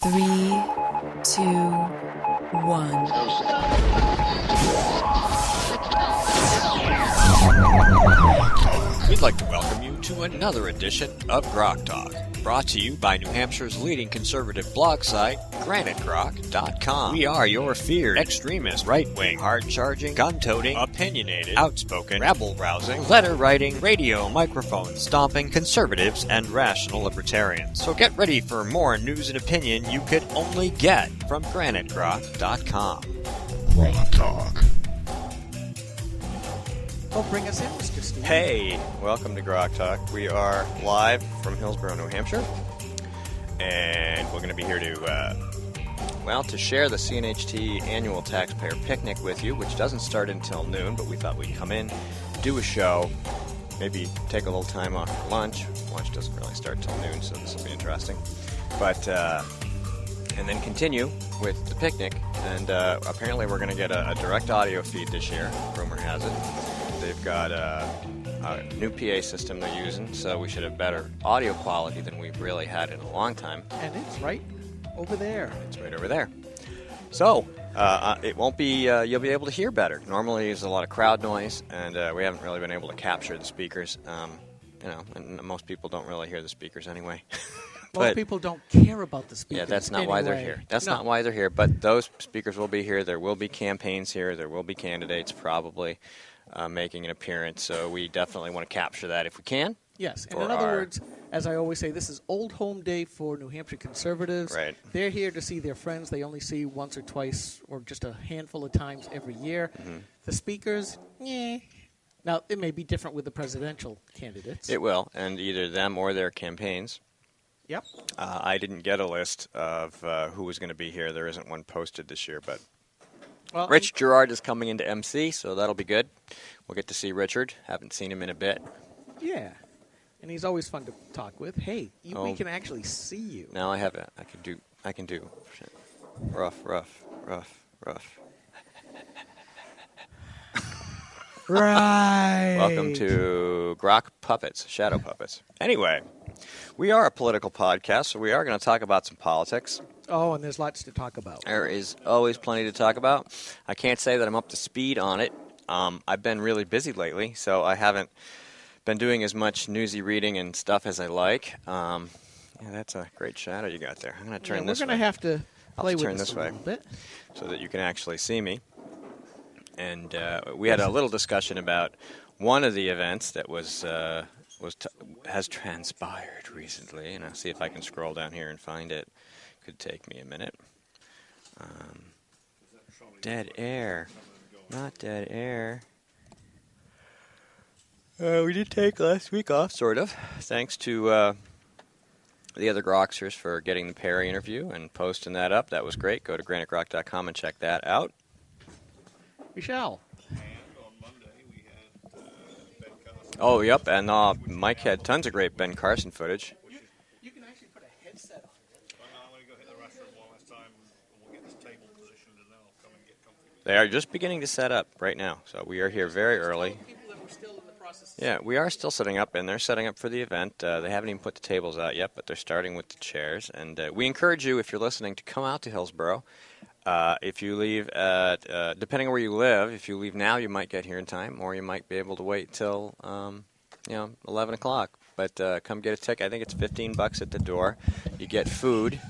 3, 2, 1. We'd like to welcome you to another edition of Grok Talk, brought to you by New Hampshire's leading conservative blog site, granitegrok.com. We are your feared extremist, right-wing, hard-charging, gun-toting, opinionated, outspoken, rabble-rousing, letter-writing, radio microphone-stomping conservatives and rational libertarians. So get ready for more news and opinion you could only get from granitegrok.com. Grok Talk. Oh, bring us in, Mr. Steve. Hey, welcome to Grok Talk. We are live from Hillsborough, New Hampshire, and we're going to be here to share the CNHT annual taxpayer picnic with you, which doesn't start until noon, but we thought we'd come in, do a show, maybe take a little time off for lunch. Lunch doesn't really start till noon, so this will be interesting. But and then continue with the picnic, and apparently we're going to get a direct audio feed this year, rumor has it. They've got a new PA system they're using, so we should have better audio quality than we've really had in a long time. And it's right over there. It's right over there. So, it won't be, you'll be able to hear better. Normally there's a lot of crowd noise, and we haven't really been able to capture the speakers. And most people don't really hear the speakers anyway. Most people don't care about the speakers. Yeah, that's not why they're here. That's not why they're here, but those speakers will be here. There will be campaigns here. There will be candidates probably making an appearance, so we definitely want to capture that if we can. Yes, and in other words, as I always say, this is old home day for New Hampshire conservatives. Right. They're here to see their friends they only see once or twice or just a handful of times every year. Mm-hmm. The speakers, Now, it may be different with the presidential candidates. It will, and either them or their campaigns. Yep. I didn't get a list of who was going to be here. There isn't one posted this year, but Rich Gerard is coming into MC, so that'll be good. We'll get to see Richard. Haven't seen him in a bit. Yeah, and he's always fun to talk with. Hey, we can actually see you. Now I have it. I can do. Rough. Right. Welcome to Grok Puppets, Shadow Puppets. Anyway, we are a political podcast, so we are going to talk about some politics. Oh, and there's lots to talk about. There is always plenty to talk about. I can't say that I'm up to speed on it. I've been really busy lately, so I haven't been doing as much newsy reading and stuff as I like. Yeah, that's a great shadow you got there. I'm going to turn this way. We're going to have to play with this a little bit. So that you can actually see me. And we had a little discussion about one of the events that has transpired recently, and I'll see if I can scroll down here and find it. Could take me a minute. Dead air. Not dead air. We did take last week off, sort of. Thanks to the other Groxers for getting the Perry interview and posting that up. That was great. Go to granitegrok.com and check that out. Michelle. And on Monday we had Ben Carson. Oh, yep, and Mike had tons of great Ben Carson footage. You can actually put a headset on it. I'm going to go hit the restroom one last time, and we'll get this table positioned, and then I'll come and get comfy. They are just beginning to set up right now, so we are here very early. Yeah, we are still setting up, and they're setting up for the event. They haven't even put the tables out yet, but they're starting with the chairs. And we encourage you, if you're listening, to come out to Hillsborough. If you leave depending on where you live, if you leave now, you might get here in time, or you might be able to wait till 11 o'clock. But come get a ticket. I think it's $15 at the door. You get food.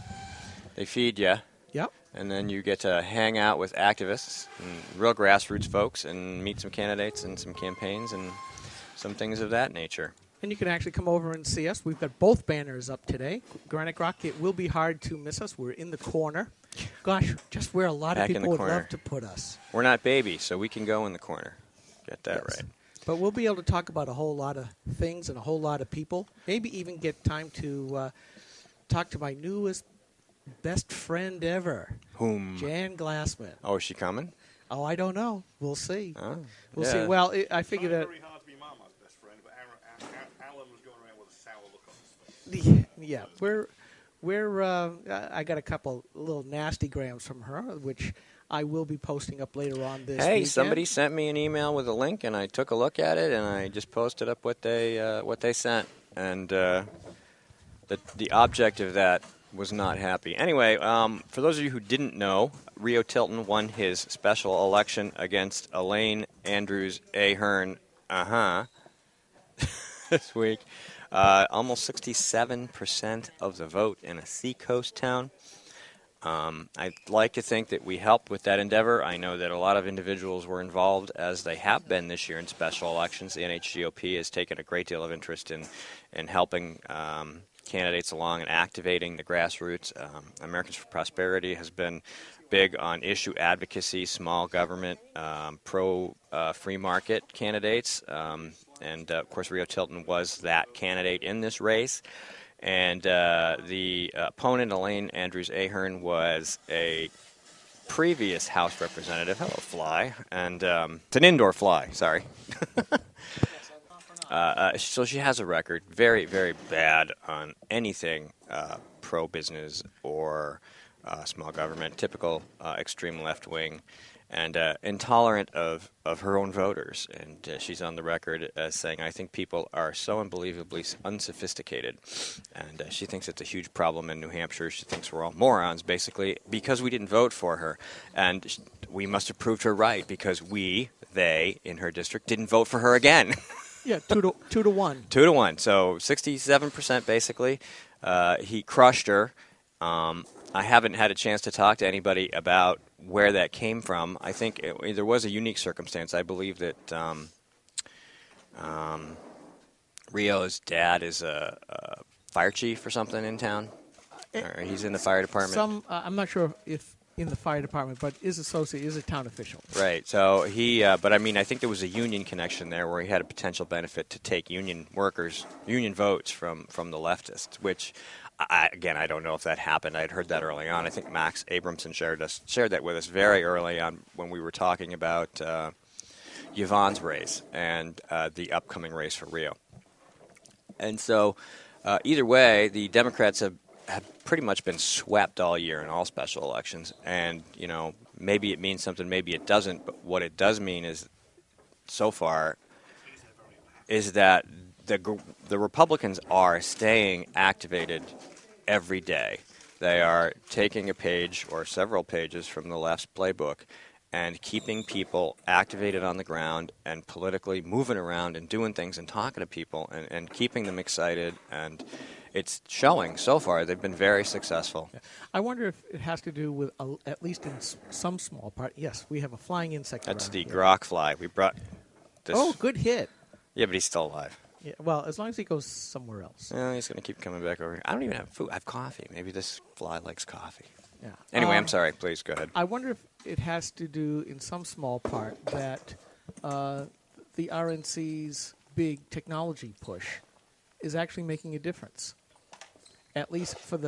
They feed you. Yep. And then you get to hang out with activists and real grassroots folks and meet some candidates and some campaigns and some things of that nature. And you can actually come over and see us. We've got both banners up today. Granite Grok, it will be hard to miss us. We're in the corner. Gosh, just where a lot of people would love to put us. We're not babies, so we can go in the corner. Get that right. But we'll be able to talk about a whole lot of things and a whole lot of people. Maybe even get time to talk to my newest best friend ever. Whom? Jan Glassman. Oh, is she coming? Oh, I don't know. We'll see. Oh, we'll see. Well, I figured that. It's very hard to be Mama's best friend, but Alan was going around with a sour look on his face. Yeah, I got a couple little nasty grams from her, which I will be posting up later on this weekend. Somebody sent me an email with a link, and I took a look at it, and I just posted up what they sent. And the object of that was not happy. Anyway, for those of you who didn't know, Rio Tilton won his special election against Elaine Andrews Ahern, this week. Almost 67% of the vote in a seacoast town. I'd like to think that we helped with that endeavor. I know that a lot of individuals were involved, as they have been this year in special elections. The NHGOP has taken a great deal of interest in helping candidates along and activating the grassroots. Americans for Prosperity has been big on issue advocacy, small government, pro-free market candidates. And, of course, Rio Tilton was that candidate in this race. And the opponent, Elaine Andrews Ahern, was a previous House representative. Hello, fly. And it's an indoor fly, sorry. So she has a record, very, very bad on anything pro-business or small government, typical extreme left-wing, and intolerant of her own voters. And she's on the record as saying, I think people are so unbelievably unsophisticated. And she thinks it's a huge problem in New Hampshire. She thinks we're all morons, basically, because we didn't vote for her. And we must have proved her right, because they, in her district, didn't vote for her again. Yeah, 2 to 1. 2 to 1. So 67% basically. He crushed her. I haven't had a chance to talk to anybody about where that came from. I think there was a unique circumstance. I believe that Rio's dad is a fire chief or something in town. Or he's in the fire department. I'm not sure if in the fire department, but is a town official. Right. So he, but I mean, I think there was a union connection there where he had a potential benefit to take union votes from the leftists, which, again, I don't know if that happened. I'd heard that early on. I think Max Abramson shared that with us very early on when we were talking about Yvonne's race and the upcoming race for Rio. And so either way, the Democrats have pretty much been swept all year in all special elections. And, you know, maybe it means something, maybe it doesn't. But what it does mean is, so far, is that the Republicans are staying activated every day. They are taking a page or several pages from the left's playbook and keeping people activated on the ground and politically moving around and doing things and talking to people and keeping them excited. And it's showing so far. They've been very successful. I wonder if it has to do with, at least in some small part, yes, we have a flying insect. That's the here. grok fly. We brought this. Oh, good hit. Yeah, but he's still alive. Yeah, well, as long as he goes somewhere else. Yeah, he's going to keep coming back over here. I don't even have food. I have coffee. Maybe this fly likes coffee. Yeah. Anyway, I'm sorry. Please go ahead. I wonder if it has to do, in some small part, that the RNC's big technology push is actually making a difference. At least for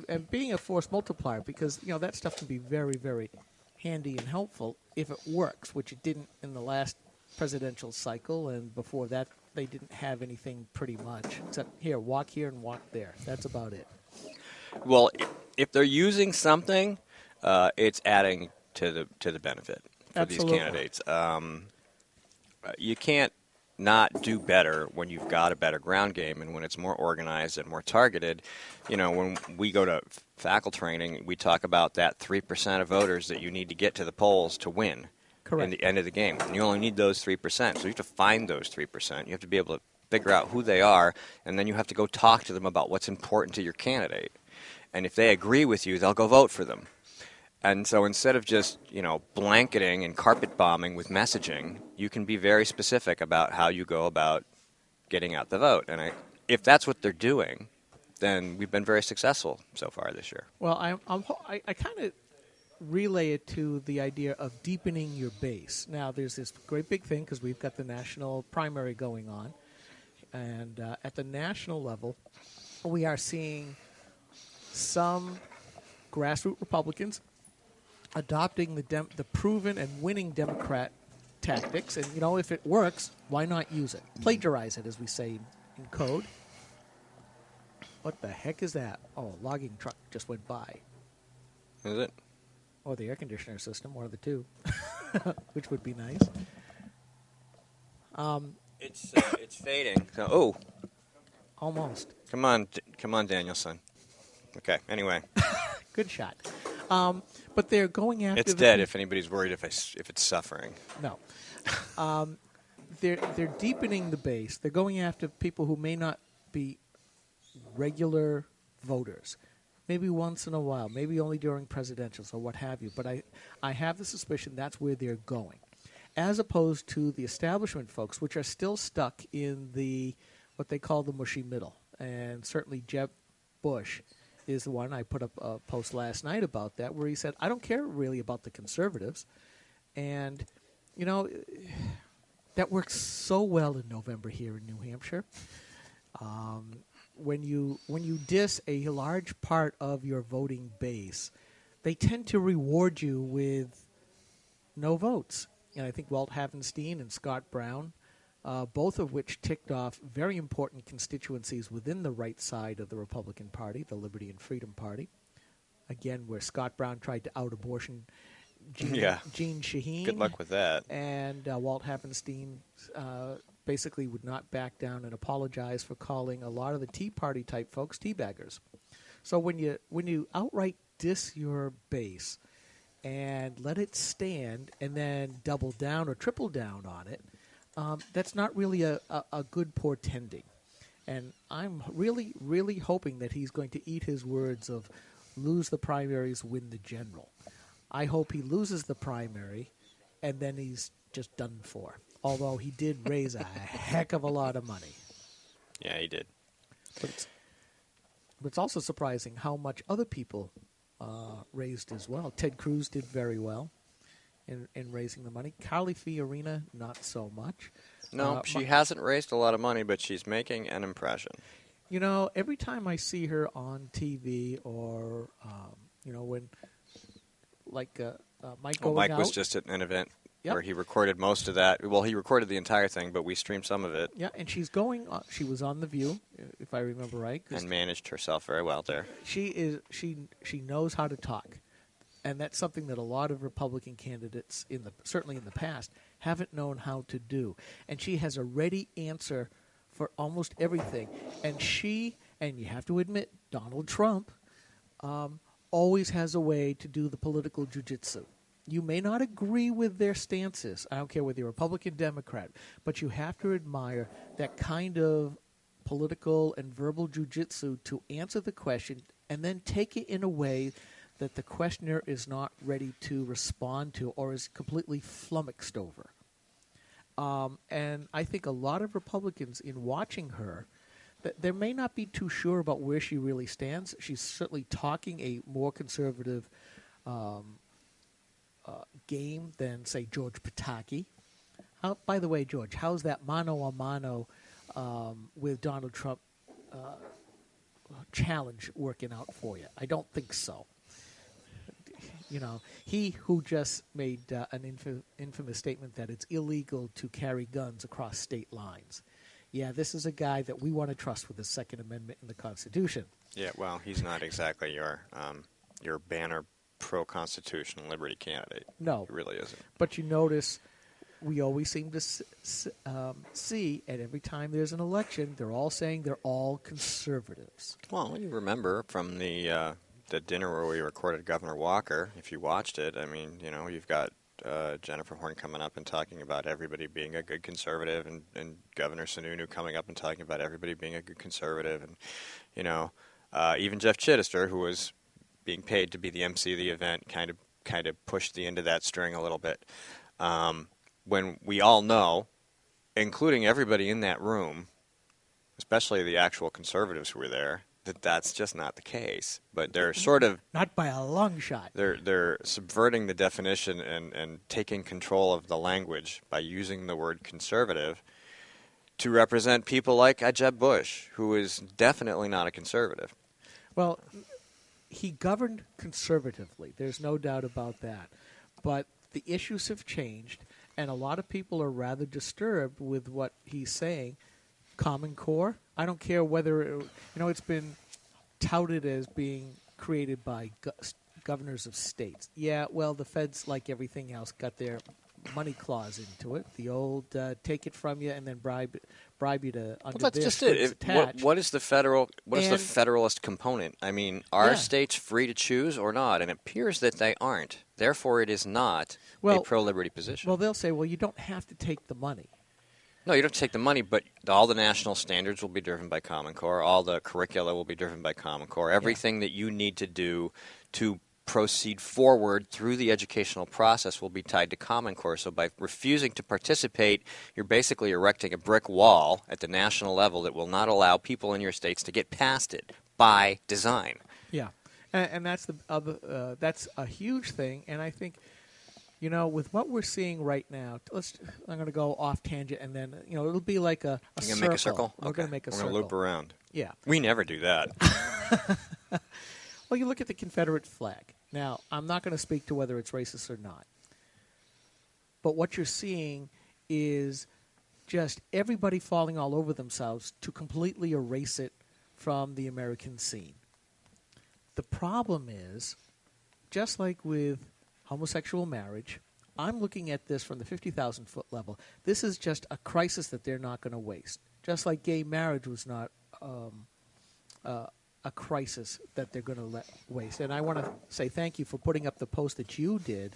and being a force multiplier, because, you know, that stuff can be very, very handy and helpful if it works, which it didn't in the last presidential cycle, and before that they didn't have anything pretty much, except walk here and walk there. That's about it. Well, if they're using something, it's adding to the benefit for Absolutely. These candidates. You can't not do better when you've got a better ground game and when it's more organized and more targeted. You know, when we go to faculty training, we talk about that 3% of voters that you need to get to the polls to win. Correct. In the end of the game. And you only need those 3%. So you have to find those 3%. You have to be able to figure out who they are, and then you have to go talk to them about what's important to your candidate. And if they agree with you, they'll go vote for them. And so instead of just, you know, blanketing and carpet bombing with messaging, you can be very specific about how you go about getting out the vote. And if that's what they're doing, then we've been very successful so far this year. Well, I kind of relay it to the idea of deepening your base. Now, there's this great big thing because we've got the national primary going on. And at the national level, we are seeing some grassroots Republicans adopting the proven and winning Democrat tactics. And, you know, if it works, why not use it? Plagiarize it, as we say in code. What the heck is that? Oh, a logging truck just went by. Is it? Or the air conditioner system, one of the two, which would be nice. It's fading. So, Almost. come on, Danielson. Okay. Anyway, Good shot. But they're going after. it's dead. If anybody's worried if it's suffering. No. They're deepening the base. They're going after people who may not be regular voters. Maybe once in a while, maybe only during presidentials or what have you. But I have the suspicion that's where they're going, as opposed to the establishment folks, which are still stuck in the what they call the mushy middle. And certainly Jeb Bush is the one. I put up a post last night about that where he said, I don't care really about the conservatives. And, you know, that works so well in November here in New Hampshire. When you diss a large part of your voting base, they tend to reward you with no votes. And I think Walt Havenstein and Scott Brown, both of which ticked off very important constituencies within the right side of the Republican Party, the Liberty and Freedom Party. Again, where Scott Brown tried to out-abortion Gene Shaheen. Good luck with that. And Walt Havenstein basically would not back down and apologize for calling a lot of the Tea Party type folks teabaggers. So when you outright diss your base and let it stand and then double down or triple down on it, that's not really a good portending. And I'm really, really hoping that he's going to eat his words of lose the primaries, win the general. I hope he loses the primary and then he's just done for. Although he did raise a heck of a lot of money. Yeah, he did. But it's also surprising how much other people raised as well. Ted Cruz did very well in raising the money. Carly Fiorina, not so much. No, she hasn't raised a lot of money, but she's making an impression. You know, every time I see her on TV or, when, like, Mike going Mike out. was just at an event Yep. where he recorded most of that. Well, he recorded the entire thing, but we streamed some of it. Yeah, and she's going. She was on The View, if I remember right, And managed herself very well there. She knows how to talk, and that's something that a lot of Republican candidates certainly in the past haven't known how to do. And she has a ready answer for almost everything. And you have to admit, Donald Trump always has a way to do the political jujitsu. You may not agree with their stances. I don't care whether you're Republican, Democrat, but you have to admire that kind of political and verbal jujitsu to answer the question and then take it in a way that the questioner is not ready to respond to or is completely flummoxed over. And I think a lot of Republicans, in watching her, that they may not be too sure about where she really stands. She's certainly talking a more conservative game than, say, George Pataki. By the way, George, how's that mano a mano with Donald Trump challenge working out for you? I don't think so. You know, he who just made an infamous statement that it's illegal to carry guns across state lines. Yeah, this is a guy that we want to trust with the Second Amendment in the Constitution. Yeah, well, he's not exactly your banner pro-constitutional liberty candidate. No. He really isn't. But you notice we always seem to see, and every time there's an election, they're all saying they're all conservatives. Well, you remember from the dinner where we recorded Governor Walker, if you watched it, I mean, you know, you've got Jennifer Horn coming up and talking about everybody being a good conservative, and Governor Sununu coming up and talking about everybody being a good conservative, and, you know, even Jeff Chittister, who was being paid to be the MC of the event, kind of pushed the end of that string a little bit. When we all know, including everybody in that room, especially the actual conservatives who were there, that that's just not the case. But they're sort of not by a long shot. They're subverting the definition and taking control of the language by using the word conservative to represent people like Jeb Bush, who is definitely not a conservative. Well, he governed conservatively. There's no doubt about that. But the issues have changed, and a lot of people are rather disturbed with what he's saying. Common Core, I don't care whether, it's been touted as being created by governors of states. Yeah, well, the feds, like everything else, got their money clause into it. The old take it from you and then bribe you to under Well, that's their just strings it. attached. What is the federal? What is the And- federalist component? I mean, are Yeah. states free to choose or not? And it appears that they aren't. Therefore, it is not a Well- pro-liberty position. Well, they'll say, well, you don't have to take the money. No, you don't take the money, but all the national standards will be driven by Common Core. All the curricula will be driven by Common Core. Everything that you need to do to proceed forward through the educational process will be tied to Common Core. So by refusing to participate, you're basically erecting a brick wall at the national level that will not allow people in your states to get past it by design. Yeah, and that's the other. That's a huge thing, and I think, with what we're seeing right now, I'm going to go off tangent, and then it'll be like a You're circle. going to make a circle? We're going to make a circle. We're going to loop around. Yeah. We never do that. Well, you look at the Confederate flag. Now, I'm not going to speak to whether it's racist or not, but what you're seeing is just everybody falling all over themselves to completely erase it from the American scene. The problem is, just like with homosexual marriage, I'm looking at this from the 50,000-foot level. This is just a crisis that they're not going to waste. Just like gay marriage was not a crisis that they're going to waste. And I want to say thank you for putting up the post that you did,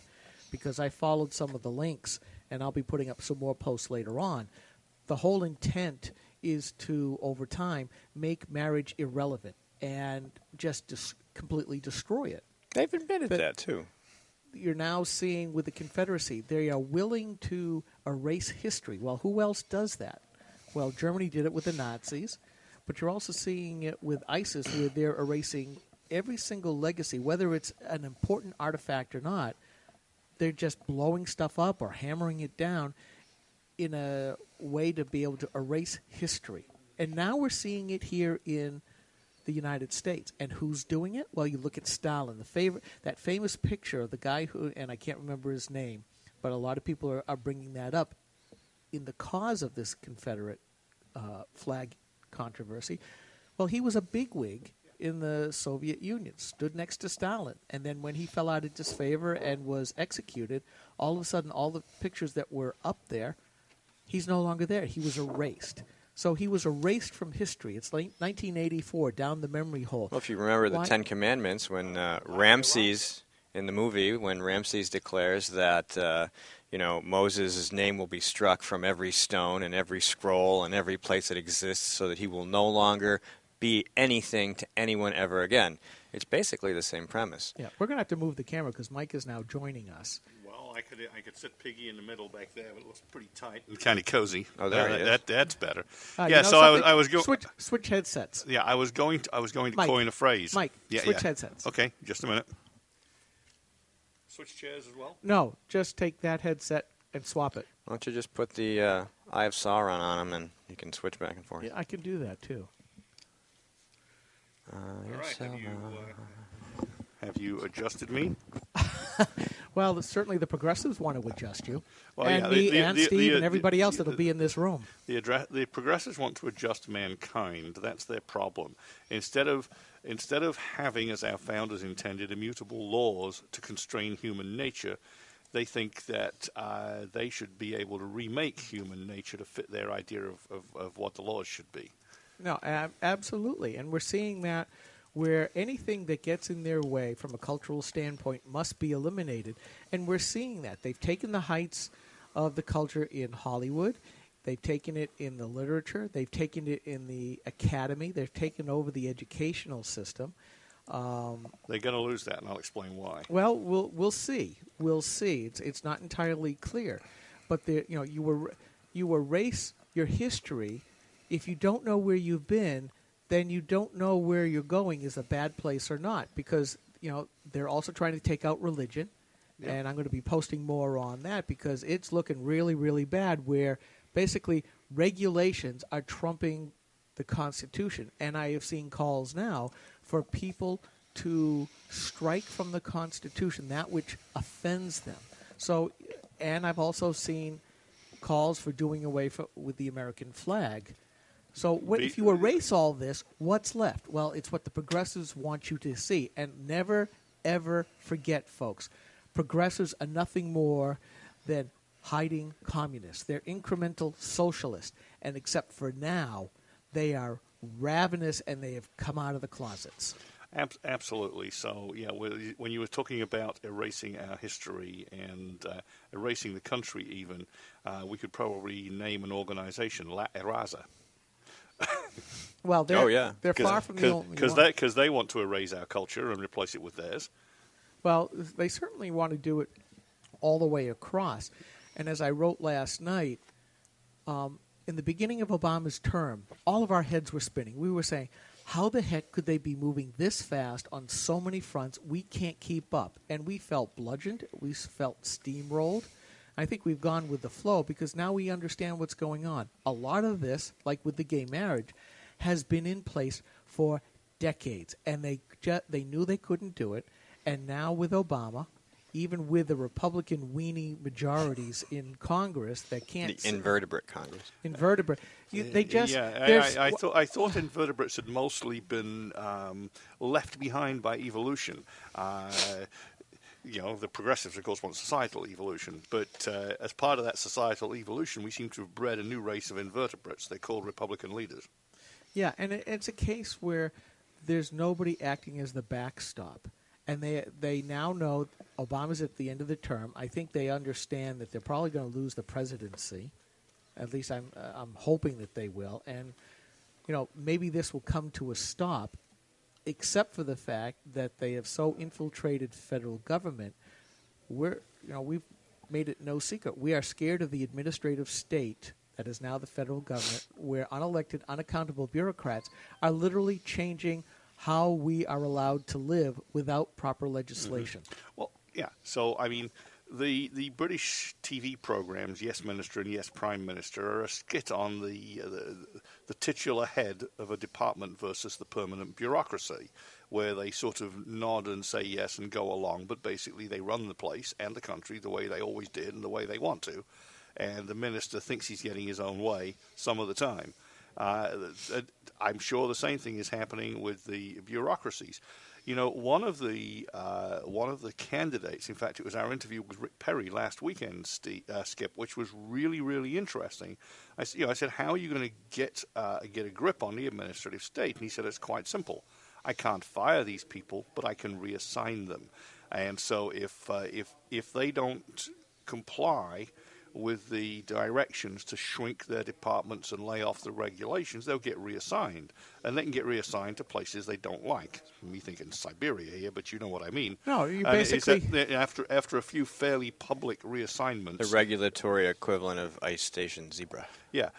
because I followed some of the links, and I'll be putting up some more posts later on. The whole intent is to, over time, make marriage irrelevant and just completely destroy it. They've admitted But- that, too. You're now seeing with the Confederacy, they are willing to erase history. Well, who else does that? Well, Germany did it with the Nazis, but you're also seeing it with ISIS, where they're erasing every single legacy, whether it's an important artifact or not. They're just blowing stuff up or hammering it down in a way to be able to erase history. And now we're seeing it here in the United States. And who's doing it? Well, you look at Stalin, that famous picture of the guy who, and I can't remember his name, but a lot of people are bringing that up in the cause of this Confederate flag controversy. Well, he was a bigwig in the Soviet Union, stood next to Stalin. And then when he fell out of disfavor and was executed, all of a sudden all the pictures that were up there, he's no longer there. He was erased. So he was erased from history. It's like 1984, down the memory hole. Well, if you remember the Ten Commandments, when Ramses, in the movie, when Ramses declares that, Moses' name will be struck from every stone and every scroll and every place that exists so that he will no longer be anything to anyone ever again. It's basically the same premise. Yeah, we're going to have to move the camera because Mike is now joining us. Well, I could sit Piggy in the middle back there, but it looks pretty tight. Kind of cozy. Oh, there he is. That's better. You Yeah. know So something? I was going. Switch headsets. Yeah, I was going to Mike, coin a phrase. Mike, yeah, switch yeah. headsets. Okay, just a minute. Switch chairs as well. No, just take that headset and swap it. Why don't you just put the Eye of Sauron on him and you can switch back and forth. Yeah, I can do that too. All right. Have you adjusted me? Well, certainly the progressives want to adjust you, Well, and yeah, me, and Steve, and everybody else that'll be in this room. The progressives want to adjust mankind. That's their problem. Instead of having, as our founders intended, immutable laws to constrain human nature, they think that they should be able to remake human nature to fit their idea of what the laws should be. No, absolutely, and we're seeing that where anything that gets in their way from a cultural standpoint must be eliminated, and we're seeing that. They've taken the heights of the culture in Hollywood. They've taken it in the literature. They've taken it in the academy. They've taken over the educational system. They're going to lose that, and I'll explain why. Well, we'll see. We'll see. It's not entirely clear, but you erase your history. If you don't know where you've been, then you don't know where you're going is a bad place or not, because they're also trying to take out religion, and I'm going to be posting more on that because it's looking really, really bad, where basically regulations are trumping the Constitution, and I have seen calls now for people to strike from the Constitution that which offends them. So, and I've also seen calls for doing away with the American flag. So if you erase all this, what's left? Well, it's what the progressives want you to see. And never, ever forget, folks, progressives are nothing more than hiding communists. They're incremental socialists. And except for now, they are ravenous and they have come out of the closets. Absolutely. So, yeah, when you were talking about erasing our history and erasing the country even, we could probably name an organization, La Erasa. Well, they're far from the only one. Because they want to erase our culture and replace it with theirs. Well, they certainly want to do it all the way across. And as I wrote last night, in the beginning of Obama's term, all of our heads were spinning. We were saying, how the heck could they be moving this fast on so many fronts? We can't keep up. And we felt bludgeoned. We felt steamrolled. I think we've gone with the flow because now we understand what's going on. A lot of this, like with the gay marriage, has been in place for decades. And they knew they couldn't do it. And now with Obama, even with the Republican weenie majorities in Congress that can't... The invertebrate Congress. Invertebrate. They just... I thought invertebrates had mostly been left behind by evolution. The progressives, of course, want societal evolution. But as part of that societal evolution, we seem to have bred a new race of invertebrates. They're called Republican leaders. Yeah, and it's a case where there's nobody acting as the backstop. And they now know Obama's at the end of the term. I think they understand that they're probably going to lose the presidency. At least I'm hoping that they will. And, maybe this will come to a stop, except for the fact that they have so infiltrated federal government. We've made it no secret. We are scared of the administrative state that is now the federal government, where unelected, unaccountable bureaucrats are literally changing how we are allowed to live without proper legislation. Mm-hmm. Well, yeah. So, I mean, the British TV programs, Yes Minister and Yes Prime Minister, are a skit on the titular head of a department versus the permanent bureaucracy, where they sort of nod and say yes and go along, but basically they run the place and the country the way they always did and the way they want to. And the minister thinks he's getting his own way some of the time. I'm sure the same thing is happening with the bureaucracies. One of the candidates, in fact, it was our interview with Rick Perry last weekend, Skip, which was really, really interesting. I said, how are you going to get a grip on the administrative state? And he said, it's quite simple. I can't fire these people, but I can reassign them. And so if they don't comply with the directions to shrink their departments and lay off the regulations, they'll get reassigned. And they can get reassigned to places they don't like. Me thinking Siberia here, but you know what I mean. No, you basically... After a few fairly public reassignments... The regulatory equivalent of Ice Station Zebra. Yeah,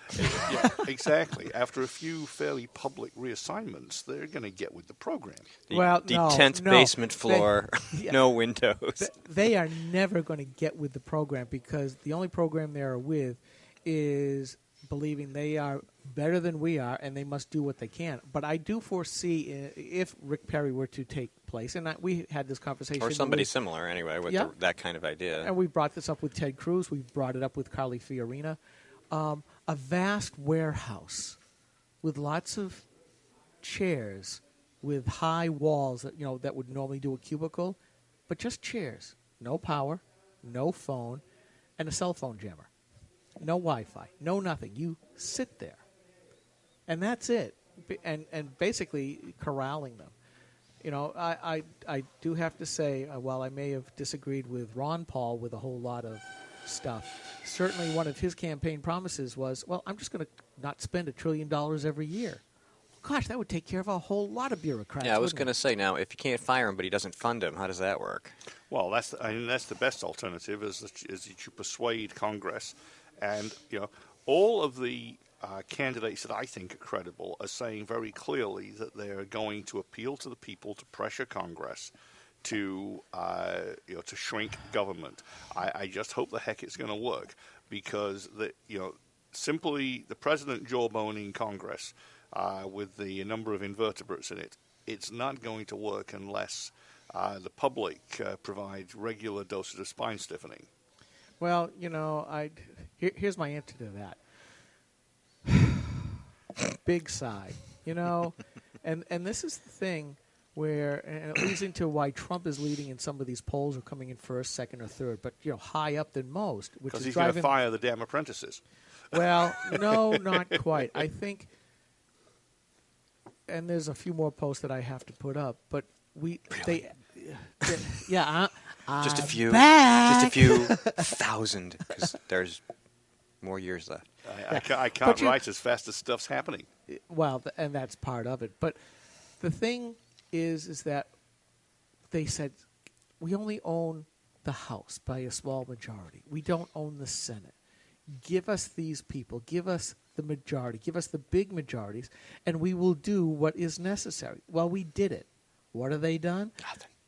exactly. After a few fairly public reassignments, they're going to get with the program. The 10th basement floor, no windows. They are never going to get with the program because the only program they are with is believing they are better than we are and they must do what they can. But I do foresee if Rick Perry were to take place, and we had this conversation. Or somebody similar anyway with that kind of idea. And we brought this up with Ted Cruz. We brought it up with Carly Fiorina. A vast warehouse with lots of chairs with high walls that would normally do a cubicle, but just chairs. No power, no phone, and a cell phone jammer. No Wi-Fi, no nothing. You sit there, and that's it. And basically corralling them. I do have to say, while I may have disagreed with Ron Paul with a whole lot of stuff, certainly one of his campaign promises was, well, I'm just going to not spend $1 trillion every year. Gosh, that would take care of a whole lot of bureaucrats. Yeah, I was going to say, now, if you can't fire him but he doesn't fund him, how does that work? Well, that's the best alternative is that you persuade Congress. And, all of the candidates that I think are credible are saying very clearly that they're going to appeal to the people to pressure Congress to shrink government. I just hope the heck it's going to work because simply the president jawboning Congress with the number of invertebrates in it, it's not going to work unless the public provides regular doses of spine stiffening. Well, here's my answer to that. Big sigh, and this is the thing where, and it leads into why Trump is leading in some of these polls, or coming in first, second, or third, but high up than most, which Because is he's going to driving. fire the damn apprentices. Well, no, not quite. I think, and there's a few more posts that I have to put up, but yeah, Just a few. back. Just a few thousand, because there's more years left. I can't write as fast as stuff's happening. Well, and that's part of it. But the thing is that they said we only own the House by a small majority. We don't own the Senate. Give us these people. Give us the majority. Give us the big majorities, and we will do what is necessary. Well, we did it. What have they done?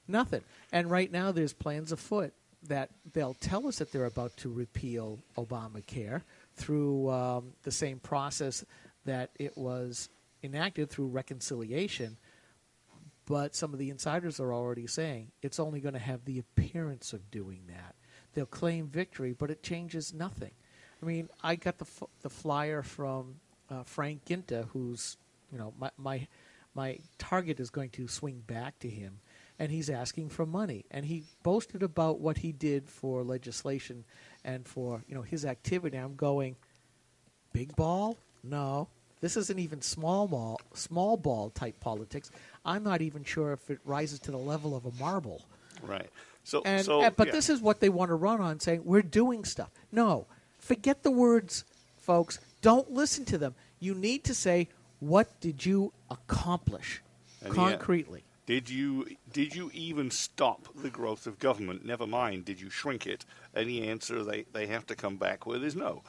Nothing. And right now there's plans afoot that they'll tell us that they're about to repeal Obamacare through the same process that it was enacted through reconciliation. But some of the insiders are already saying it's only going to have the appearance of doing that. They'll claim victory, but it changes nothing. I mean, I got the flyer from Frank Ginta, who's, my target is going to swing back to him, and he's asking for money. And he boasted about what he did for legislation and for, his activity. I'm going, big ball? No. This isn't even small ball type politics. I'm not even sure if it rises to the level of a marble. Right. But this is what they want to run on, saying we're doing stuff. No. Forget the words, folks. Don't listen to them. You need to say, what did you accomplish concretely? Did you even stop the growth of government? Never mind, did you shrink it? And the answer they have to come back with is no.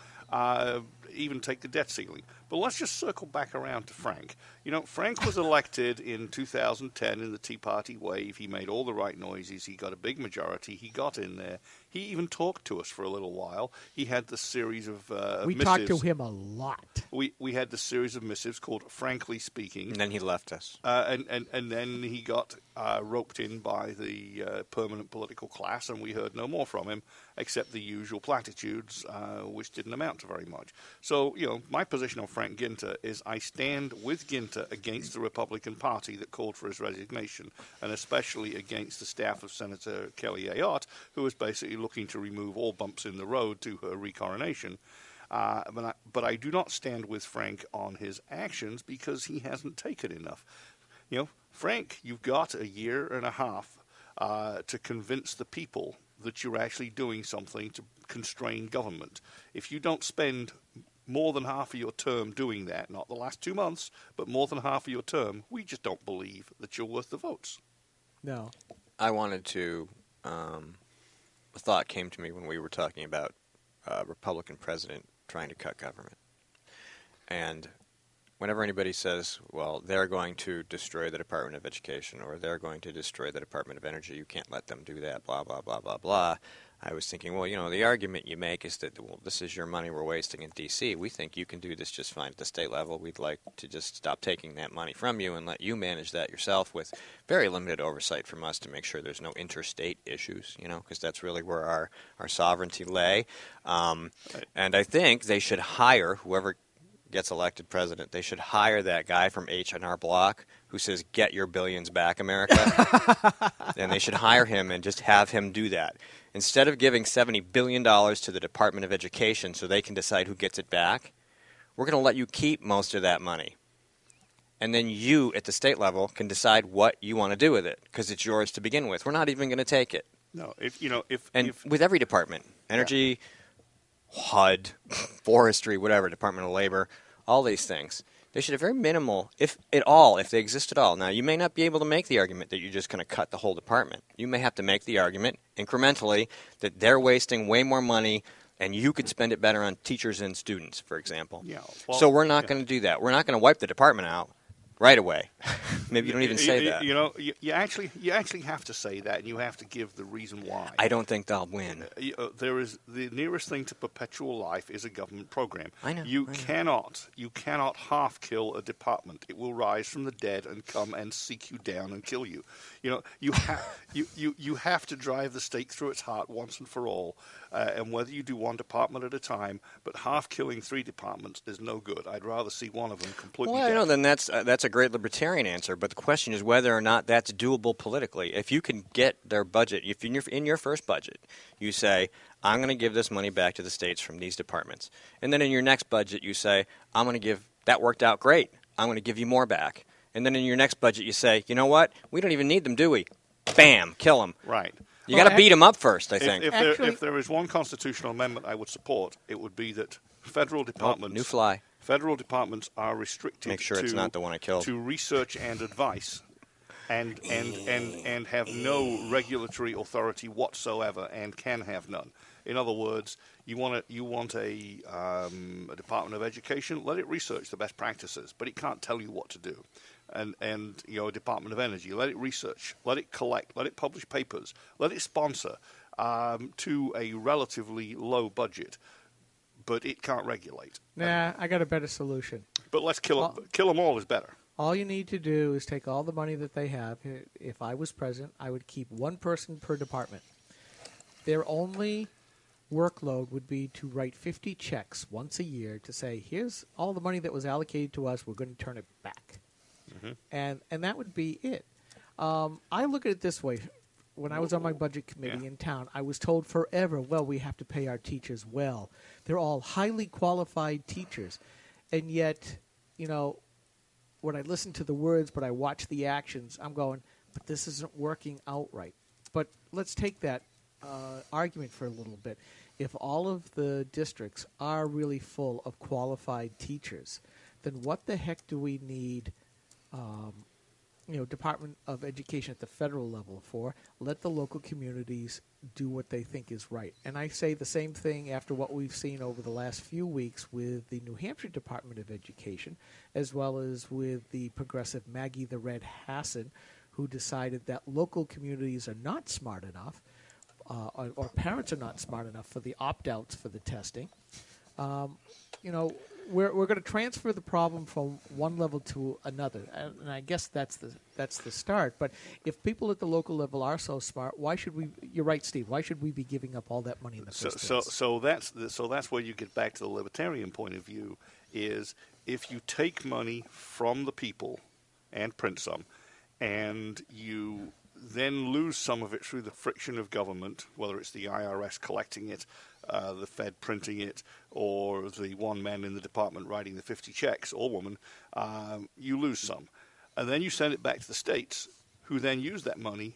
Even take the debt ceiling. But let's just circle back around to Frank. Frank was elected in 2010 in the Tea Party wave. He made all the right noises. He got a big majority. He got in there. He even talked to us for a little while. He had the series of we missives. talked to him a lot. We had the series of missives called Frankly Speaking. And then he left us. And then he got roped in by the permanent political class, and we heard no more from him except the usual platitudes, which didn't amount to very much. So, my position on Frank Ginta is I stand with Ginta against the Republican Party that called for his resignation, and especially against the staff of Senator Kelly Ayotte, who was basically looking to remove all bumps in the road to her recoronation. But I do not stand with Frank on his actions because he hasn't taken enough. Frank, you've got a year and a half to convince the people that you're actually doing something to constrain government. If you don't spend more than half of your term doing that, not the last 2 months, but more than half of your term, we just don't believe that you're worth the votes. No. I wanted to, a thought came to me when we were talking about Republican president trying to cut government. And whenever anybody says, well, they're going to destroy the Department of Education or they're going to destroy the Department of Energy, you can't let them do that, blah, blah, blah, blah, blah. I was thinking, well, the argument you make is that, well, this is your money we're wasting in D.C. We think you can do this just fine at the state level. We'd like to just stop taking that money from you and let you manage that yourself with very limited oversight from us to make sure there's no interstate issues, because that's really where our sovereignty lay. And I think they should hire whoever gets elected president. They should hire that guy from H&R Block who says, get your billions back, America. And they should hire him and just have him do that. Instead of giving $70 billion to the Department of Education so they can decide who gets it back, we're going to let you keep most of that money. And then you, at the state level, can decide what you want to do with it because it's yours to begin with. We're not even going to take it. No, with every department, energy, HUD, forestry, whatever, Department of Labor, all these things, they should have very minimal, if they exist at all. Now, you may not be able to make the argument that you're just going to cut the whole department. You may have to make the argument incrementally that they're wasting way more money and you could spend it better on teachers and students, for example. Yeah, well, so we're not going to do that. We're not going to wipe the department out right away. Maybe you don't even say that. You actually have to say that, and you have to give the reason why. I don't think they'll win. There is the nearest thing to perpetual life is a government program. I know. You cannot half kill a department. It will rise from the dead and come and seek you down and kill you. You have to drive the stake through its heart once and for all. And whether you do one department at a time, but half killing 3 departments is no good. I'd rather see one of them completely. Well, I know. Then that's a great libertarian answer, but the question is whether or not that's doable politically. If you can get their budget, if in your first budget you say, I'm going to give this money back to the states from these departments, and then in your next budget you say, I'm going to give, that worked out great, I'm going to give you more back. And then in your next budget you say, you know what, we don't even need them, do we? Bam, kill them. Right. You got to beat them up first, I think. If there is one constitutional amendment I would support, it would be that federal departments, new fly. Federal departments are restricted. Make sure it's not the one I killed. To research and advice, and have no regulatory authority whatsoever, and can have none. In other words, you want a Department of Education, let it research the best practices, but it can't tell you what to do. And a Department of Energy, let it research, let it collect, let it publish papers, let it sponsor to a relatively low budget, but it can't regulate. Nah, I got a better solution. But let's kill them all is better. All you need to do is take all the money that they have. If I was president, I would keep one person per department. Their only workload would be to write 50 checks once a year to say, here's all the money that was allocated to us, we're going to turn it back. Mm-hmm. And that would be it. I look at it this way. When I was on my budget committee in town, I was told forever, well, we have to pay our teachers well. They're all highly qualified teachers. And yet, when I listen to the words but I watch the actions, I'm going, but this isn't working out right. But let's take that argument for a little bit. If all of the districts are really full of qualified teachers, then what the heck do we need Department of Education at the federal level for? Let the local communities do what they think is right. And I say the same thing after what we've seen over the last few weeks with the New Hampshire Department of Education, as well as with the progressive Maggie the Red Hassan, who decided that local communities are not smart enough, or parents are not smart enough for the opt-outs for the testing. We're going to transfer the problem from one level to another, and I guess that's the start. But if people at the local level are so smart, why should we? You're right, Steve. Why should we be giving up all that money in the first place? So that's where you get back to the libertarian point of view. Is if you take money from the people and print some, and you then lose some of it through the friction of government, whether it's the IRS collecting it, the Fed printing it, or the one man in the department writing the 50 checks, or woman, you lose some. And then you send it back to the states, who then use that money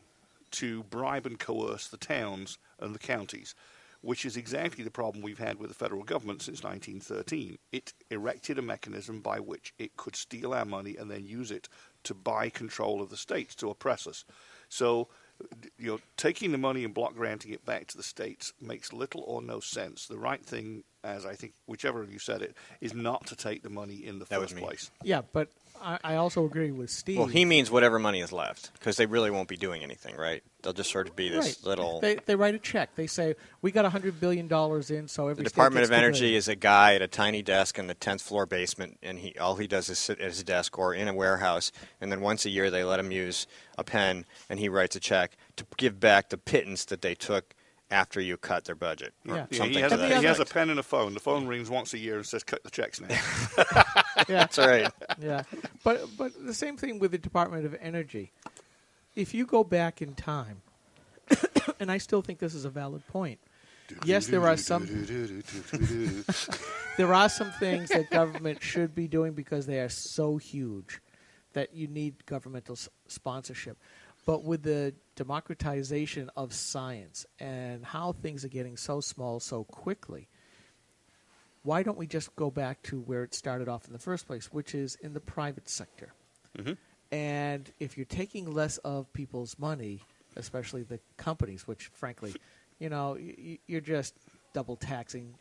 to bribe and coerce the towns and the counties, which is exactly the problem we've had with the federal government since 1913. It erected a mechanism by which it could steal our money and then use it to buy control of the states to oppress us. So, taking the money and block granting it back to the states makes little or no sense. The right thing, as I think whichever of you said it, is not to take the money in the first place. Yeah, but I also agree with Steve. Well, he means whatever money is left, because they really won't be doing anything, right? They'll just sort of be this little... They write a check. They say, we got $100 billion in, so every The Department of Energy is a guy at a tiny desk in the 10th floor basement, and all he does is sit at his desk or in a warehouse, and then once a year they let him use a pen, and he writes a check to give back the pittance that they took after you cut their budget. Yeah. He has a pen and a phone. The phone rings once a year and says, cut the checks now. That's right. Yeah. But the same thing with the Department of Energy. If you go back in time, and I still think this is a valid point, yes, there are some things that government should be doing because they are so huge that you need governmental sponsorship. But with the democratization of science and how things are getting so small so quickly, why don't we just go back to where it started off in the first place, which is in the private sector? Mm-hmm. And if you're taking less of people's money, especially the companies, which frankly, you're just double taxing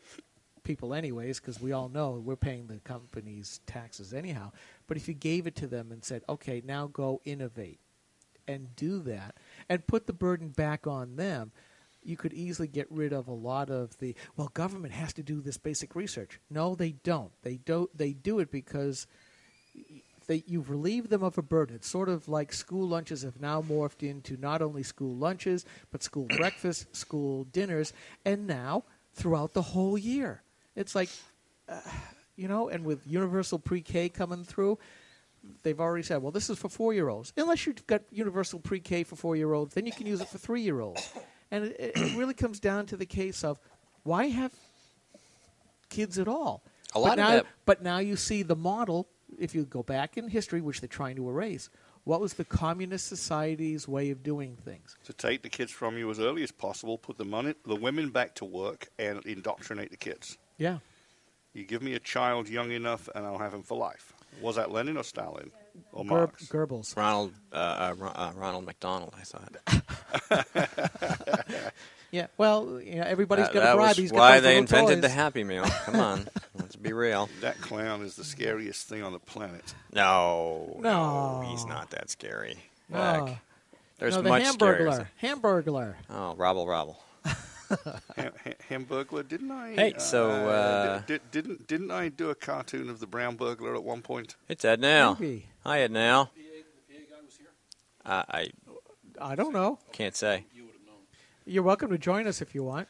people anyways, because we all know we're paying the companies taxes anyhow. But if you gave it to them and said, okay, now go innovate and do that and put the burden back on them, you could easily get rid of a lot of the, well, government has to do this basic research. No, they don't. They do it because you've relieved them of a burden. It's sort of like school lunches have now morphed into not only school lunches, but school breakfasts, school dinners, and now throughout the whole year. It's like, and with universal pre-K coming through, they've already said, well, this is for 4-year-olds. Unless you've got universal pre-K for 4-year-olds, then you can use it for 3-year-olds. And it really comes down to the case of why have kids at all? A lot of that. But now you see the model, if you go back in history, which they're trying to erase. What was the communist society's way of doing things? To take the kids from you as early as possible, put the women back to work, and indoctrinate the kids. Yeah. You give me a child young enough, and I'll have him for life. Was that Lenin or Stalin or Marx? Goebbels. Ronald McDonald, I thought. Yeah, well, everybody's got that a bribe. was He's got why those they little invented toys. the Happy Meal. Come on, let's be real. That clown is the scariest thing on the planet. No, he's not that scary. No. Heck, there's No, the much Hamburglar. scarier. Hamburglar. Oh, robble. Hamburglar, didn't I? Hey, so didn't I do a cartoon of the brown burglar at one point? it's Ed now. Maybe. Hi, Ed now. The PA guy was here. I I don't know. can't say. You would have known. You're welcome to join us if you want.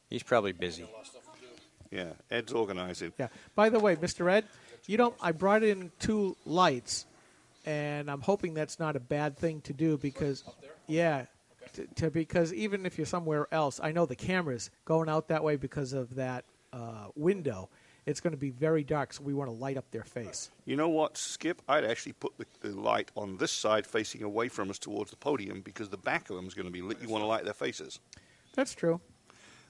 He's probably busy. A lot of stuff to do. Yeah, Ed's organizing. Yeah. By the way, Mr. Ed, I brought in 2 lights, and I'm hoping that's not a bad thing to do because, yeah, because even if you're somewhere else, I know the camera's going out that way because of that window. It's going to be very dark, so we want to light up their face. You know what, Skip? I'd actually put the light on this side facing away from us towards the podium because the back of them is going to be lit. You want to light their faces. That's true.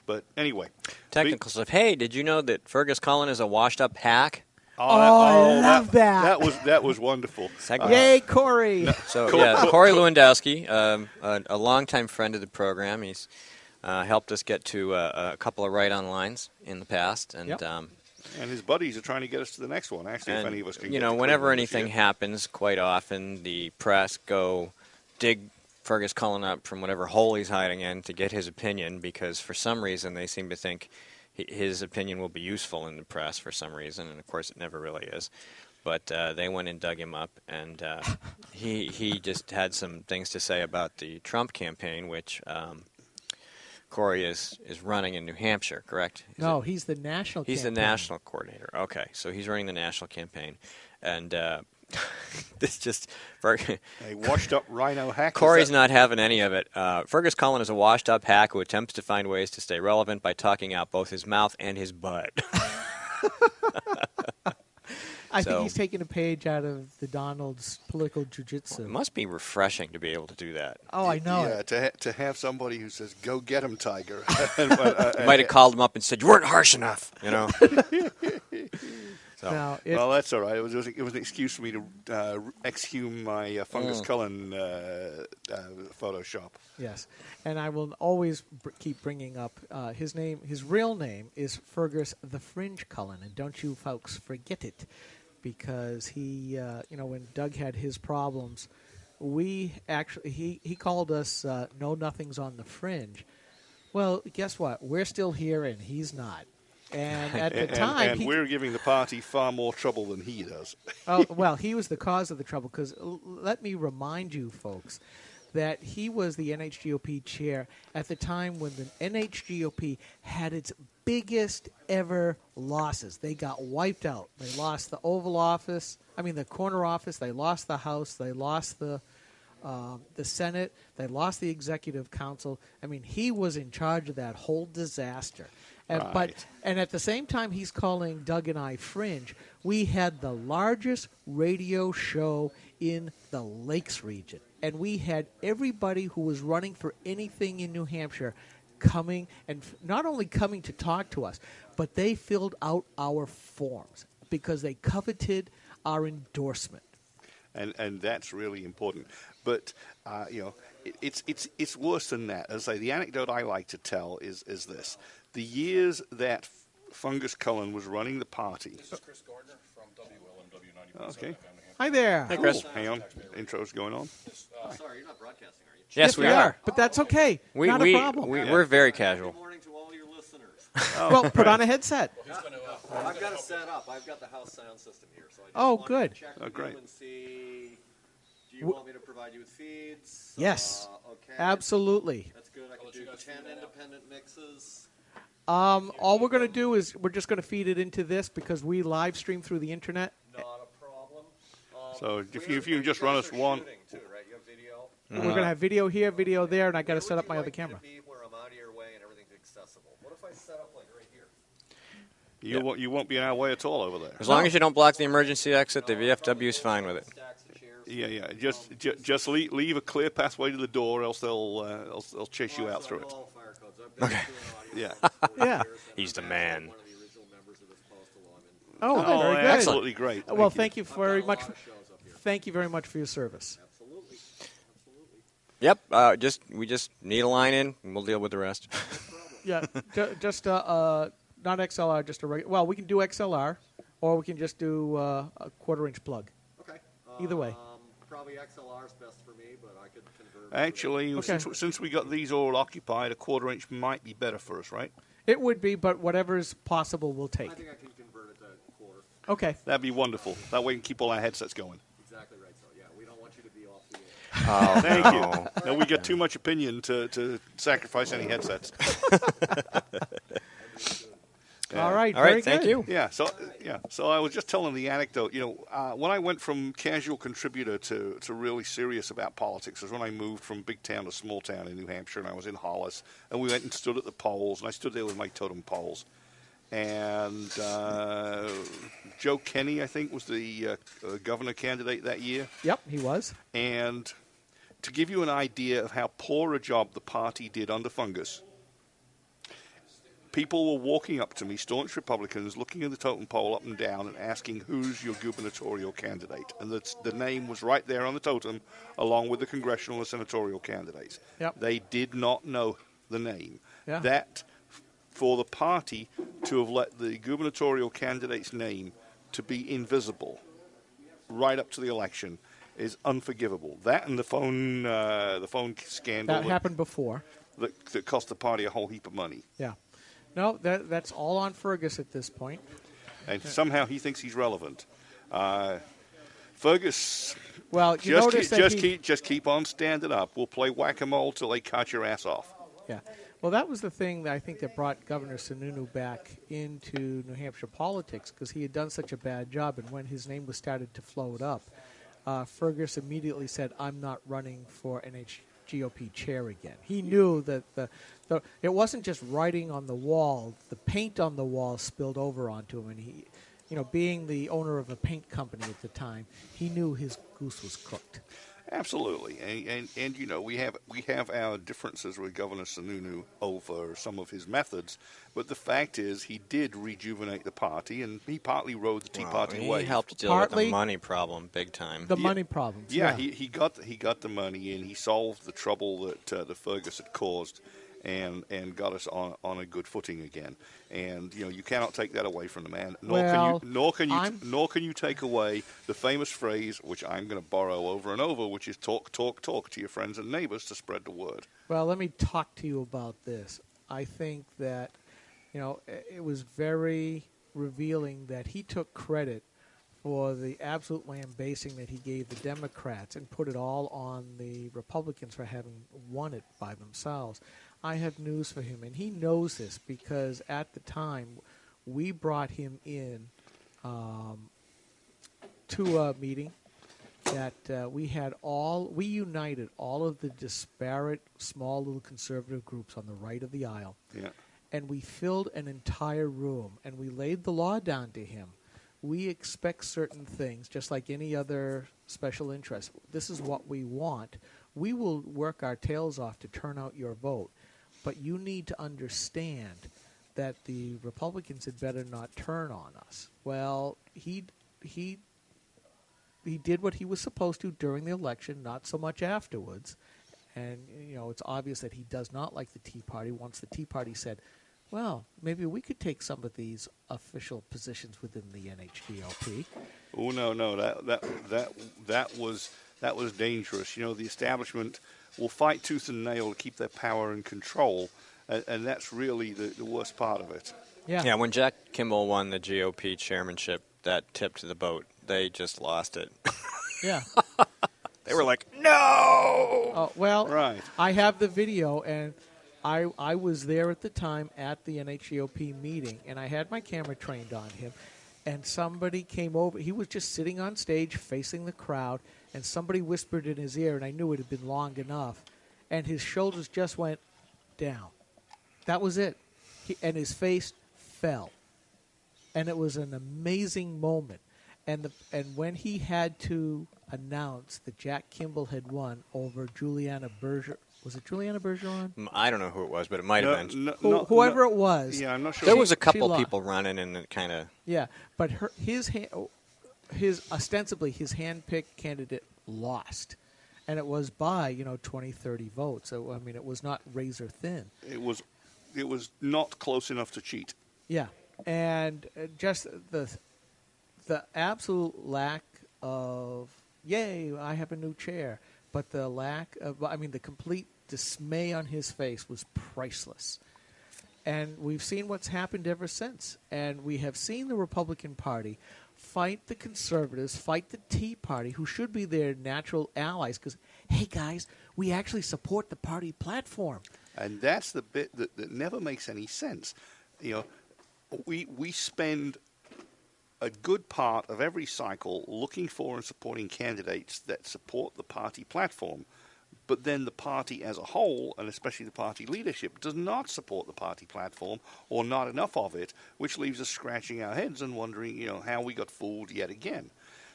But anyway. Technical stuff. Hey, did you know that Fergus Cullen is a washed-up hack? I love that. That was wonderful. Yay, Corey. So, yeah, Corey Lewandowski, a longtime friend of the program. He's helped us get to a couple of right-on lines in the past. And, Yep. And his buddies are trying to get us to the next one, actually, if any of us can get to whenever Cleveland this anything year. happens, quite often the press go dig Fergus Cullen up from whatever hole he's hiding in to get his opinion because for some reason they seem to think his opinion will be useful in the press for some reason, and of course it never really is. But they went and dug him up, and he just had some things to say about the Trump campaign, which Corey is running in New Hampshire, correct? No, he's the national He's the campaign. national coordinator. Okay, so he's running the national campaign, and this just A washed-up rhino hack. Corey's not having any of it. Fergus Cullen is a washed-up hack who attempts to find ways to stay relevant by talking out both his mouth and his butt. I think he's taking a page out of the Donald's political jujitsu. It must be refreshing to be able to do that. Oh, I know Yeah, it. to have somebody who says, "Go get him, Tiger." You might have called him up and said, "You weren't harsh enough," So. Now, Well, that's all right. It was an excuse for me to exhume my Fungus Cullen Photoshop. yes, and I will always keep bringing up his name. His real name is Fergus the Fringe Cullen, and don't you folks forget it, because he, when Doug had his problems, he called us "No Nothings on the Fringe." Well, guess what? We're still here, and he's not. And at the time, we're giving the party far more trouble than he does. Oh, well, he was the cause of the trouble because let me remind you, folks, that he was the NHGOP chair at the time when the NHGOP had its biggest ever losses. They got wiped out. They lost the Oval Office. The corner office. They lost the House. They lost the Senate. They lost the Executive Council. He was in charge of that whole disaster. Right. And at the same time he's calling Doug and I fringe, we had the largest radio show in the Lakes region. And we had everybody who was running for anything in New Hampshire coming, and not only coming to talk to us, but they filled out our forms because they coveted our endorsement. And that's really important. But it's worse than that. As I say, the anecdote I like to tell is this: the years that Fungus Cullen was running the party. This is Chris Gardner from WLMW 90.7 Okay. FM. Hi there. Hey, Chris. Hang on, intro's going on. Sorry, you're not broadcasting, are you? Yes, we are. But that's okay. Not a problem. We're very casual. Good morning to all your listeners. Well, put on a headset. I've got it set up. I've got the house sound system here. So I just Oh, wanted good. to check Oh, with great. you and see, do you want me to provide you with feeds? Yes. Okay. Absolutely. That's good. I can do 10 independent mixes. All we're going to do is we're just going to feed it into this because we live stream through the internet. Not a problem. So if you can just run us one. Shooting too, right? You have video. We're going to have video here, video there, and I got to set up my other camera. Be where I'm out of your way and everything's accessible. What if I set up like right here? You won't be in our way at all over there. As long as you don't block the emergency exit, the VFW is fine with it. Stacks of chairs. Yeah. Just leave a clear pathway to the door, else they'll chase you out through it. All fire codes. I've been Okay. doing audio Yeah. for 40 Yeah. years, and He's the I'm man. One of the original members of this postal law. Oh, very good. Absolutely great. Well, thank you very I've much. done a lot of shows up here. Thank you very much for your service. Absolutely. Yep. We just need a line in, and we'll deal with the rest. Yeah, just not XLR, just a regular. Well, we can do XLR, or we can just do a quarter-inch plug. Okay. Either way. Probably XLR is best for me, but I could convert. Actually, Okay. since we got these all occupied, a quarter-inch might be better for us, right? It would be, but whatever's possible, we'll take. I think I can convert it to quarter. Okay. That'd be wonderful. That way we can keep all our headsets going. Exactly right. So yeah, we don't want you to be off the air. Oh, Thank you. No, we get too much opinion to sacrifice any headsets. All right. All very right. Thank good. you. So I was just telling the anecdote. When I went from casual contributor to really serious about politics was when I moved from big town to small town in New Hampshire, and I was in Hollis, and we went and stood at the polls, and I stood there with my totem poles, and Joe Kenney, I think, was the governor candidate that year, Yep, he was. and to give you an idea of how poor a job the party did under Fungus. People were walking up to me, staunch Republicans, looking at the totem pole up and down and asking, who's your gubernatorial candidate? And the name was right there on the totem, along with the congressional and senatorial candidates. Yep. They did not know the name. Yeah. That, for the party to have let the gubernatorial candidate's name to be invisible right up to the election is unforgivable. That and the phone scandal That happened before. that cost the party a whole heap of money. Yeah. No, that's all on Fergus at this point. And somehow he thinks he's relevant. Fergus, Well, you notice that just keep on standing up. We'll play whack-a-mole till they cut your ass off. Yeah. Well, that was the thing that I think that brought Governor Sununu back into New Hampshire politics, because he had done such a bad job, and when his name was started to float up, Fergus immediately said, "I'm not running for GOP chair again." He knew that it wasn't just writing on the wall; the paint on the wall spilled over onto him, and he, being the owner of a paint company at the time, he knew his goose was cooked. Absolutely, and we have our differences with Governor Sununu over some of his methods, but the fact is he did rejuvenate the party, and he partly rode the Tea Party He wave. helped deal with Partly- the money problem big time. The money problems. Yeah, he got the money, and he solved the trouble that the Fergus had caused, and got us on a good footing again. And you cannot take that away from the man. Nor can you take away the famous phrase, which I'm going to borrow over and over, which is talk to your friends and neighbors to spread the word. Well, let me talk to you about this. I think that, it was very revealing that he took credit for the absolute lambasting that he gave the Democrats and put it all on the Republicans for having won it by themselves. I have news for him, and he knows this because at the time we brought him in to a meeting that we united all of the disparate small little conservative groups on the right of the aisle. Yeah. And we filled an entire room, and we laid the law down to him. We expect certain things, just like any other special interest. This is what we want. We will work our tails off to turn out your vote. But you need to understand that the Republicans had better not turn on us. Well, he did what he was supposed to during the election, not so much afterwards. And, it's obvious that he does not like the Tea Party. Once the Tea Party said, well, maybe we could take some of these official positions within the NHDLP. Oh no, that was dangerous. The establishment will fight tooth and nail to keep their power and control, and that's really the worst part of it. Yeah. When Jack Kimball won the GOP chairmanship, that tipped the boat. They just lost it. Yeah. They were like, no! Oh, well, Right. I have the video, and I was there at the time at the NHGOP meeting, and I had my camera trained on him. and somebody came over. He was just sitting on stage facing the crowd, and somebody whispered in his ear, and I knew it had been long enough, and his shoulders just went down. That was it. And his face fell. And it was an amazing moment. And when he had to announce that Jack Kimball had won over Juliana Bergeron, was it Juliana Bergeron? I don't know who it was, but it might have been. Whoever it was. Yeah, I'm not sure. There was a She couple lost. people running, and it kind of... Yeah, but his ostensibly his hand-picked candidate lost. And it was by, 20, 30 votes. So, I mean, it was not razor thin. It was not close enough to cheat. Yeah, and just the absolute lack of, yay, I have a new chair. But the the complete dismay on his face was priceless. And we've seen what's happened ever since. And we have seen the Republican Party fight the conservatives, fight the Tea Party, who should be their natural allies, because, hey, guys, we actually support the party platform. And that's the bit that never makes any sense. We spend a good part of every cycle looking for and supporting candidates that support the party platform, but then the party as a whole, and especially the party leadership, does not support the party platform, or not enough of it, which leaves us scratching our heads and wondering, how we got fooled yet again.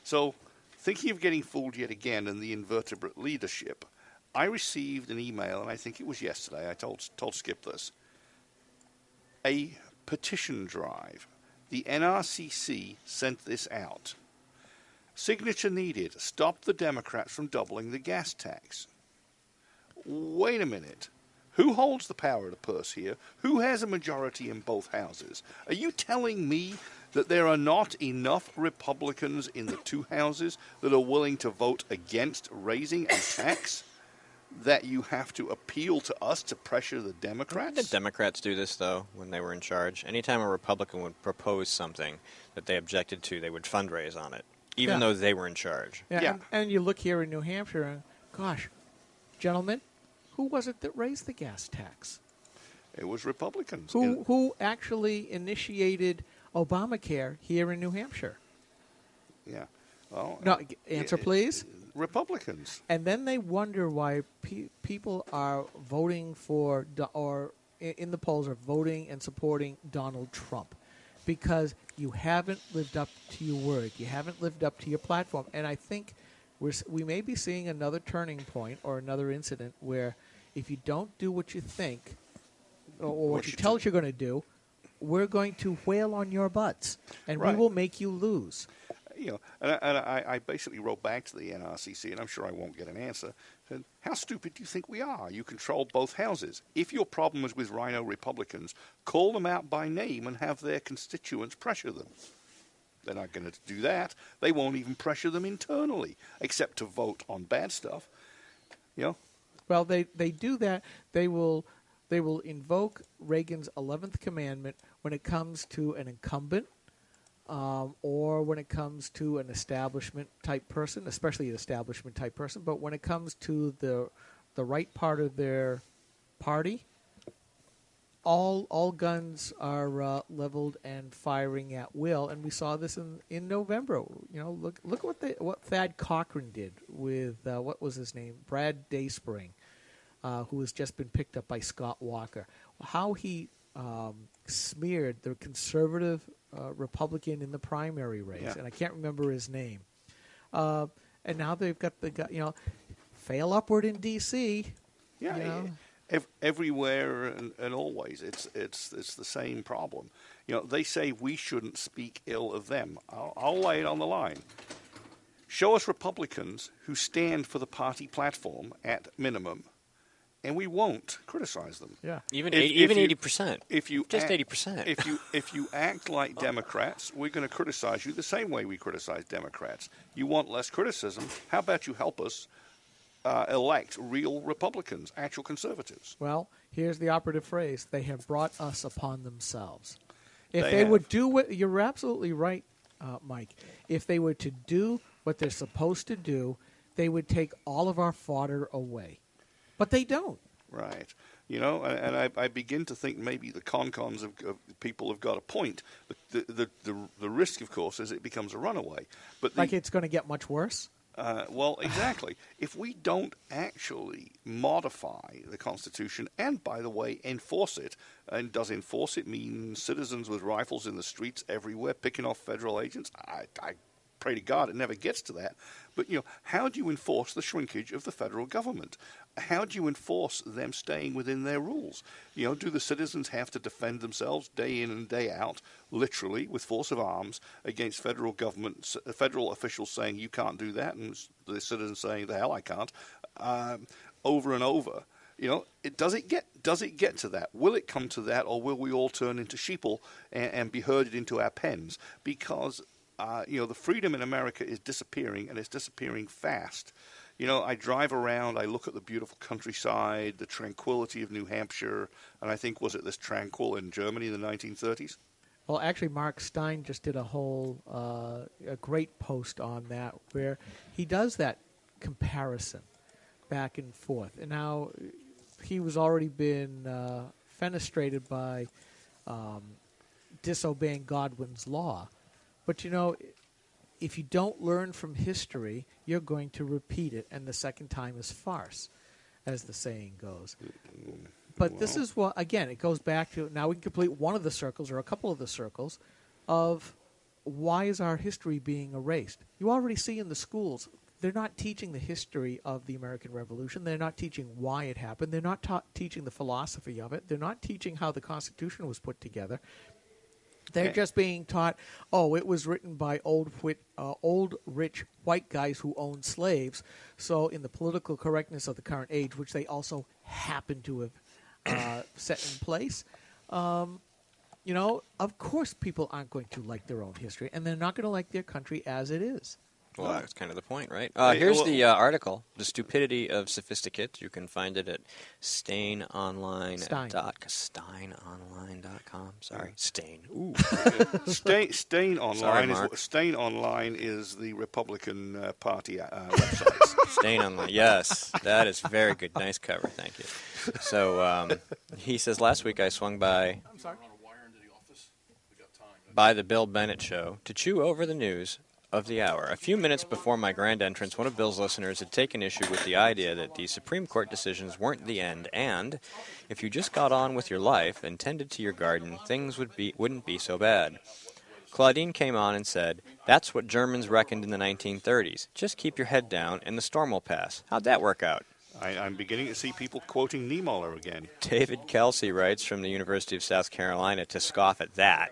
So, thinking of getting fooled yet again in the invertebrate leadership, I received an email, and I think it was yesterday. I told Skip this. A petition drive. The NRCC sent this out. Signature needed. Stop the Democrats from doubling the gas tax. Wait a minute. Who holds the power of the purse here? Who has a majority in both houses? Are you telling me that there are not enough Republicans in the two houses that are willing to vote against raising a tax, that you have to appeal to us to pressure the Democrats? Did Democrats do this, though, when they were in charge? Anytime a Republican would propose something that they objected to, they would fundraise on it, even though they were in charge. Yeah. And you look here in New Hampshire, and gosh, gentlemen, who was it that raised the gas tax? It was Republicans. Who actually initiated Obamacare here in New Hampshire? Yeah. Well, No, answer please. Republicans. And then they wonder why people are voting for, or in the polls are voting and supporting Donald Trump, because you haven't lived up to your word. You haven't lived up to your platform. And I think we may be seeing another turning point or another incident where if you don't do what you think or what you tell us you're going to do, we're going to wail on your butts, and we will make you lose. And I basically wrote back to the NRCC, and I'm sure I won't get an answer. Said, how stupid do you think we are? You control both houses. If your problem is with Rhino Republicans, call them out by name and have their constituents pressure them. They're not going to do that. They won't even pressure them internally, except to vote on bad stuff. Well, they do that. They will invoke Reagan's 11th commandment when it comes to an incumbent, or when it comes to an establishment-type person, especially an establishment-type person. But when it comes to the right part of their party, all guns are leveled and firing at will. And we saw this in November. Look what Thad Cochran did with what was his name, Brad Dayspring, who has just been picked up by Scott Walker. How he smeared the conservative Republican in the primary race, and I can't remember his name. And now they've got the guy, fail upward in D.C. Yeah, everywhere and always, it's the same problem. They say we shouldn't speak ill of them. I'll lay it on the line. Show us Republicans who stand for the party platform at minimum, and we won't criticize them. Yeah, even 80%. If you just act, 80%. if you act like Democrats, we're going to criticize you the same way we criticize Democrats. You want less criticism? How about you help us elect real Republicans, actual conservatives? Well, here's the operative phrase: they have brought us upon themselves. If they would do what you're absolutely right, Mike. If they were to do what they're supposed to do, they would take all of our fodder away. But they don't. Right. And I begin to think maybe the con-cons of people have got a point. But the risk, of course, is it becomes a runaway. But like it's going to get much worse? Well, exactly. If we don't actually modify the Constitution and, by the way, enforce it, and does enforce it mean citizens with rifles in the streets everywhere picking off federal agents? I pray to God it never gets to that. But, how do you enforce the shrinkage of the federal government? How do you enforce them staying within their rules? Do the citizens have to defend themselves day in and day out, literally, with force of arms, against federal officials saying you can't do that, and the citizens saying the hell I can't, over and over? Does it get to that? Will it come to that, or will we all turn into sheeple and be herded into our pens? Because the freedom in America is disappearing, and it's disappearing fast. I drive around, I look at the beautiful countryside, the tranquility of New Hampshire, and I think, was it this tranquil in Germany in the 1930s? Well, actually, Mark Stein just did a great post on that where he does that comparison back and forth. And now he was already been fenestrated by disobeying Godwin's law. But, if you don't learn from history, you're going to repeat it, and the second time is farce, as the saying goes. But this is what, again, it goes back to, now we can complete one of the circles, or a couple of the circles, of why is our history being erased? You already see in the schools, they're not teaching the history of the American Revolution. They're not teaching why it happened. They're not teaching the philosophy of it. They're not teaching how the Constitution was put together. They're just being taught, it was written by old, rich white guys who owned slaves. So in the political correctness of the current age, which they also happen to have set in place, of course people aren't going to like their own history, and they're not going to like their country as it is. Well, that's kind of the point, right? Here's the article, The Stupidity of Sophisticates. You can find it at steinonline.com. Sorry, Stain. Ooh. Stain Online. Stain Online is the Republican Party website. Stain Online. Yes, that is very good. Nice cover. Thank you. So he says, last week I swung by the Bill Bennett Show to chew over the news of the hour. A few minutes before my grand entrance, one of Bill's listeners had taken issue with the idea that the Supreme Court decisions weren't the end, and if you just got on with your life and tended to your garden, things wouldn't be so bad. Claudine came on and said, that's what Germans reckoned in the 1930s. Just keep your head down and the storm will pass. How'd that work out? I'm beginning to see people quoting Niemöller again. David Kelsey writes from the University of South Carolina to scoff at that.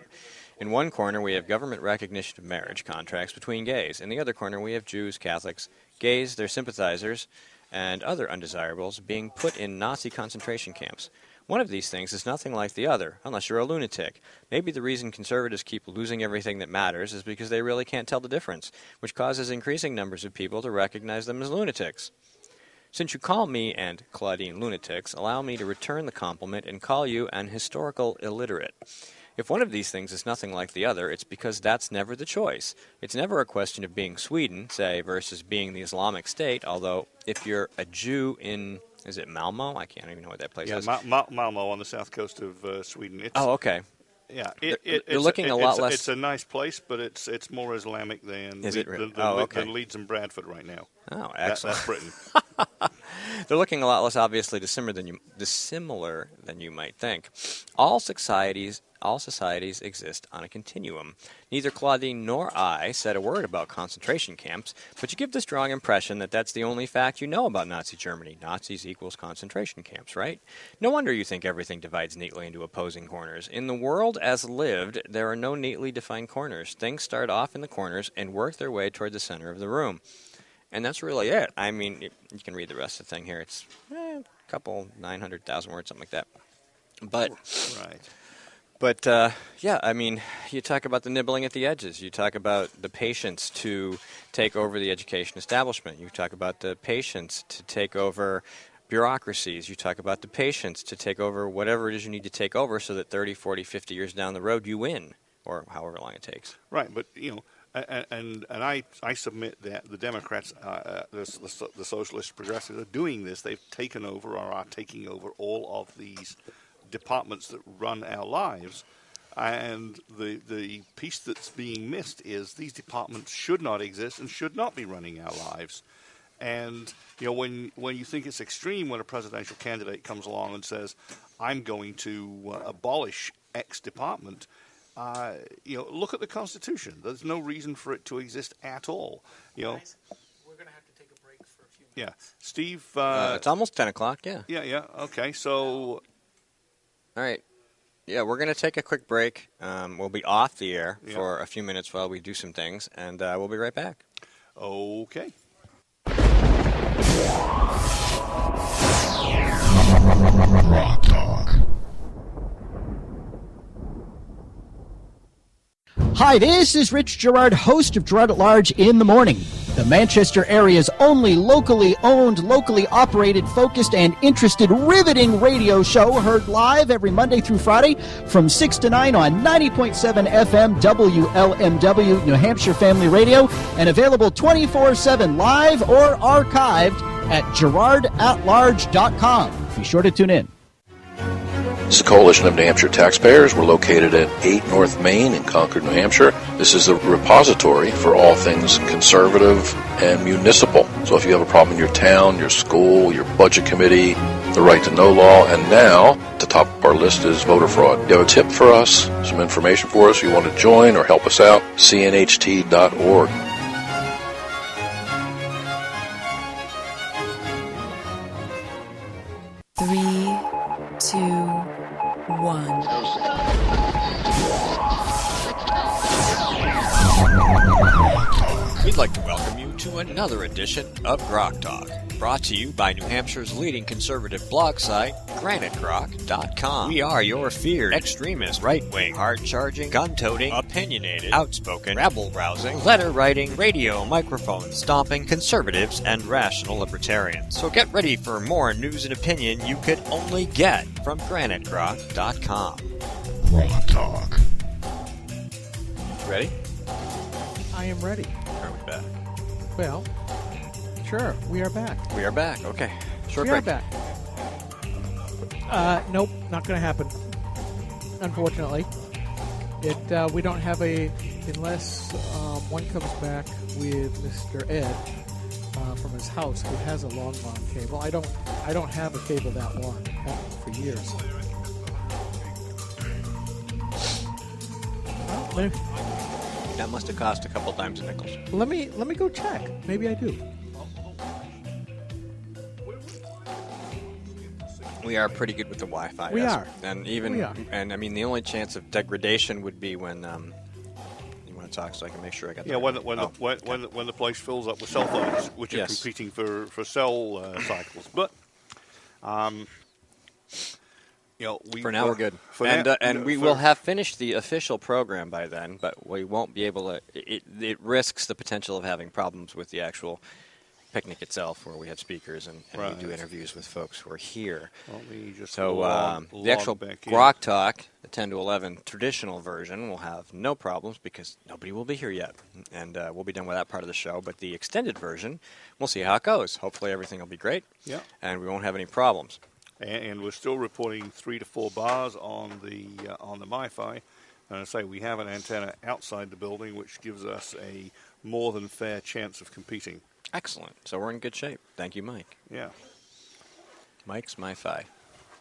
In one corner, we have government recognition of marriage contracts between gays. In the other corner, we have Jews, Catholics, gays, their sympathizers, and other undesirables being put in Nazi concentration camps. One of these things is nothing like the other, unless you're a lunatic. Maybe the reason conservatives keep losing everything that matters is because they really can't tell the difference, which causes increasing numbers of people to recognize them as lunatics. Since you call me and Claudine lunatics, allow me to return the compliment and call you an historical illiterate. If one of these things is nothing like the other, it's because that's never the choice. It's never a question of being Sweden, say, versus being the Islamic State, although if you're a Jew in, is it Malmö? I can't even know what that place is. Yeah, Malmö on the south coast of Sweden. Okay. Yeah, they're looking a lot less. It's a nice place, but it's more Islamic than than Leeds and Bradford right now. Oh, excellent. That's Britain. They're looking a lot less obviously dissimilar than you might think. All societies exist on a continuum. Neither Claudine nor I said a word about concentration camps, but you give the strong impression that that's the only fact you know about Nazi Germany. Nazis equals concentration camps, right? No wonder you think everything divides neatly into opposing corners. In the world as lived, there are no neatly defined corners. Things start off in the corners and work their way toward the center of the room. And that's really it. I mean, you can read the rest of the thing here. It's a couple 900,000 words, something like that. But, right. But I mean, you talk about the nibbling at the edges. You talk about the patience to take over the education establishment. You talk about the patience to take over bureaucracies. You talk about the patience to take over whatever it is you need to take over so that 30, 40, 50 years down the road you win, or however long it takes. Right, but, And I submit that the Democrats, the socialist progressives, are doing this. They've taken over or are taking over all of these departments that run our lives. And the piece that's being missed is these departments should not exist and should not be running our lives. And when you think it's extreme when a presidential candidate comes along and says, "I'm going to abolish X department," look at the Constitution. There's no reason for it to exist at all. Guys, we're going to have to take a break for a few minutes. Yeah, Steve. It's almost 10 o'clock. Yeah. Yeah. Okay. So. All right. Yeah, we're going to take a quick break. We'll be off the air for a few minutes while we do some things, and we'll be right back. Okay. Rock Talk. Hi, this is Rich Gerard, host of Gerard at Large in the Morning, the Manchester area's only locally owned, locally operated, focused, and interested riveting radio show, heard live every Monday through Friday from 6 to 9 on 90.7 FM WLMW, New Hampshire Family Radio, and available 24/7 live or archived at gerardatlarge.com. Be sure to tune in. This is the Coalition of New Hampshire Taxpayers. We're located at 8 North Main in Concord, New Hampshire. This is the repository for all things conservative and municipal. So if you have a problem in your town, your school, your budget committee, the right to know law, and now the top of our list is voter fraud. You have a tip for us, some information for us, you want to join or help us out, CNHT.org. Three, two, one. We'd like to welcome you to another edition of Grok Talk, brought to you by New Hampshire's leading conservative blog site, granitegrok.com. We are your feared, extremist, right-wing, hard-charging, gun-toting, opinionated, outspoken, rabble-rousing, letter-writing, radio, microphone stomping conservatives and rational libertarians. So get ready for more news and opinion you could only get from granitegrok.com. Rock Talk. Ready? I am ready. Are we back? Well, sure, we are back. We are back. Okay. Short We are break. back. Nope, not going to happen. Unfortunately, we don't have unless one comes back with Mr. Ed from his house who has a long cable. I don't have a cable that long. I've had it for years. Well, That must have cost a couple dimes and nickels. let me go check. Maybe I do. We are pretty good with the Wi-Fi. We yes. are. And even, We are. and I mean, the only chance of degradation would be when you want to talk, so I can make sure I got. Yeah, when the place fills up with cell phones, which are competing for cell cycles. But for now we're good. And we will have finished the official program by then, but we won't be able to. It risks the potential of having problems with the actual picnic itself, where we have speakers and we do interviews with folks who are here. Let me just So the actual Grok Talk, the 10 to 11 traditional version, will have no problems because nobody will be here yet, and we'll be done with that part of the show. But the extended version, we'll see how it goes. Hopefully everything will be great, and we won't have any problems. And we're still reporting 3 to 4 bars on the MiFi. And I say we have an antenna outside the building, which gives us a more than fair chance of competing. Excellent. So we're in good shape. Thank you, Mike. Yeah. Mike's MiFi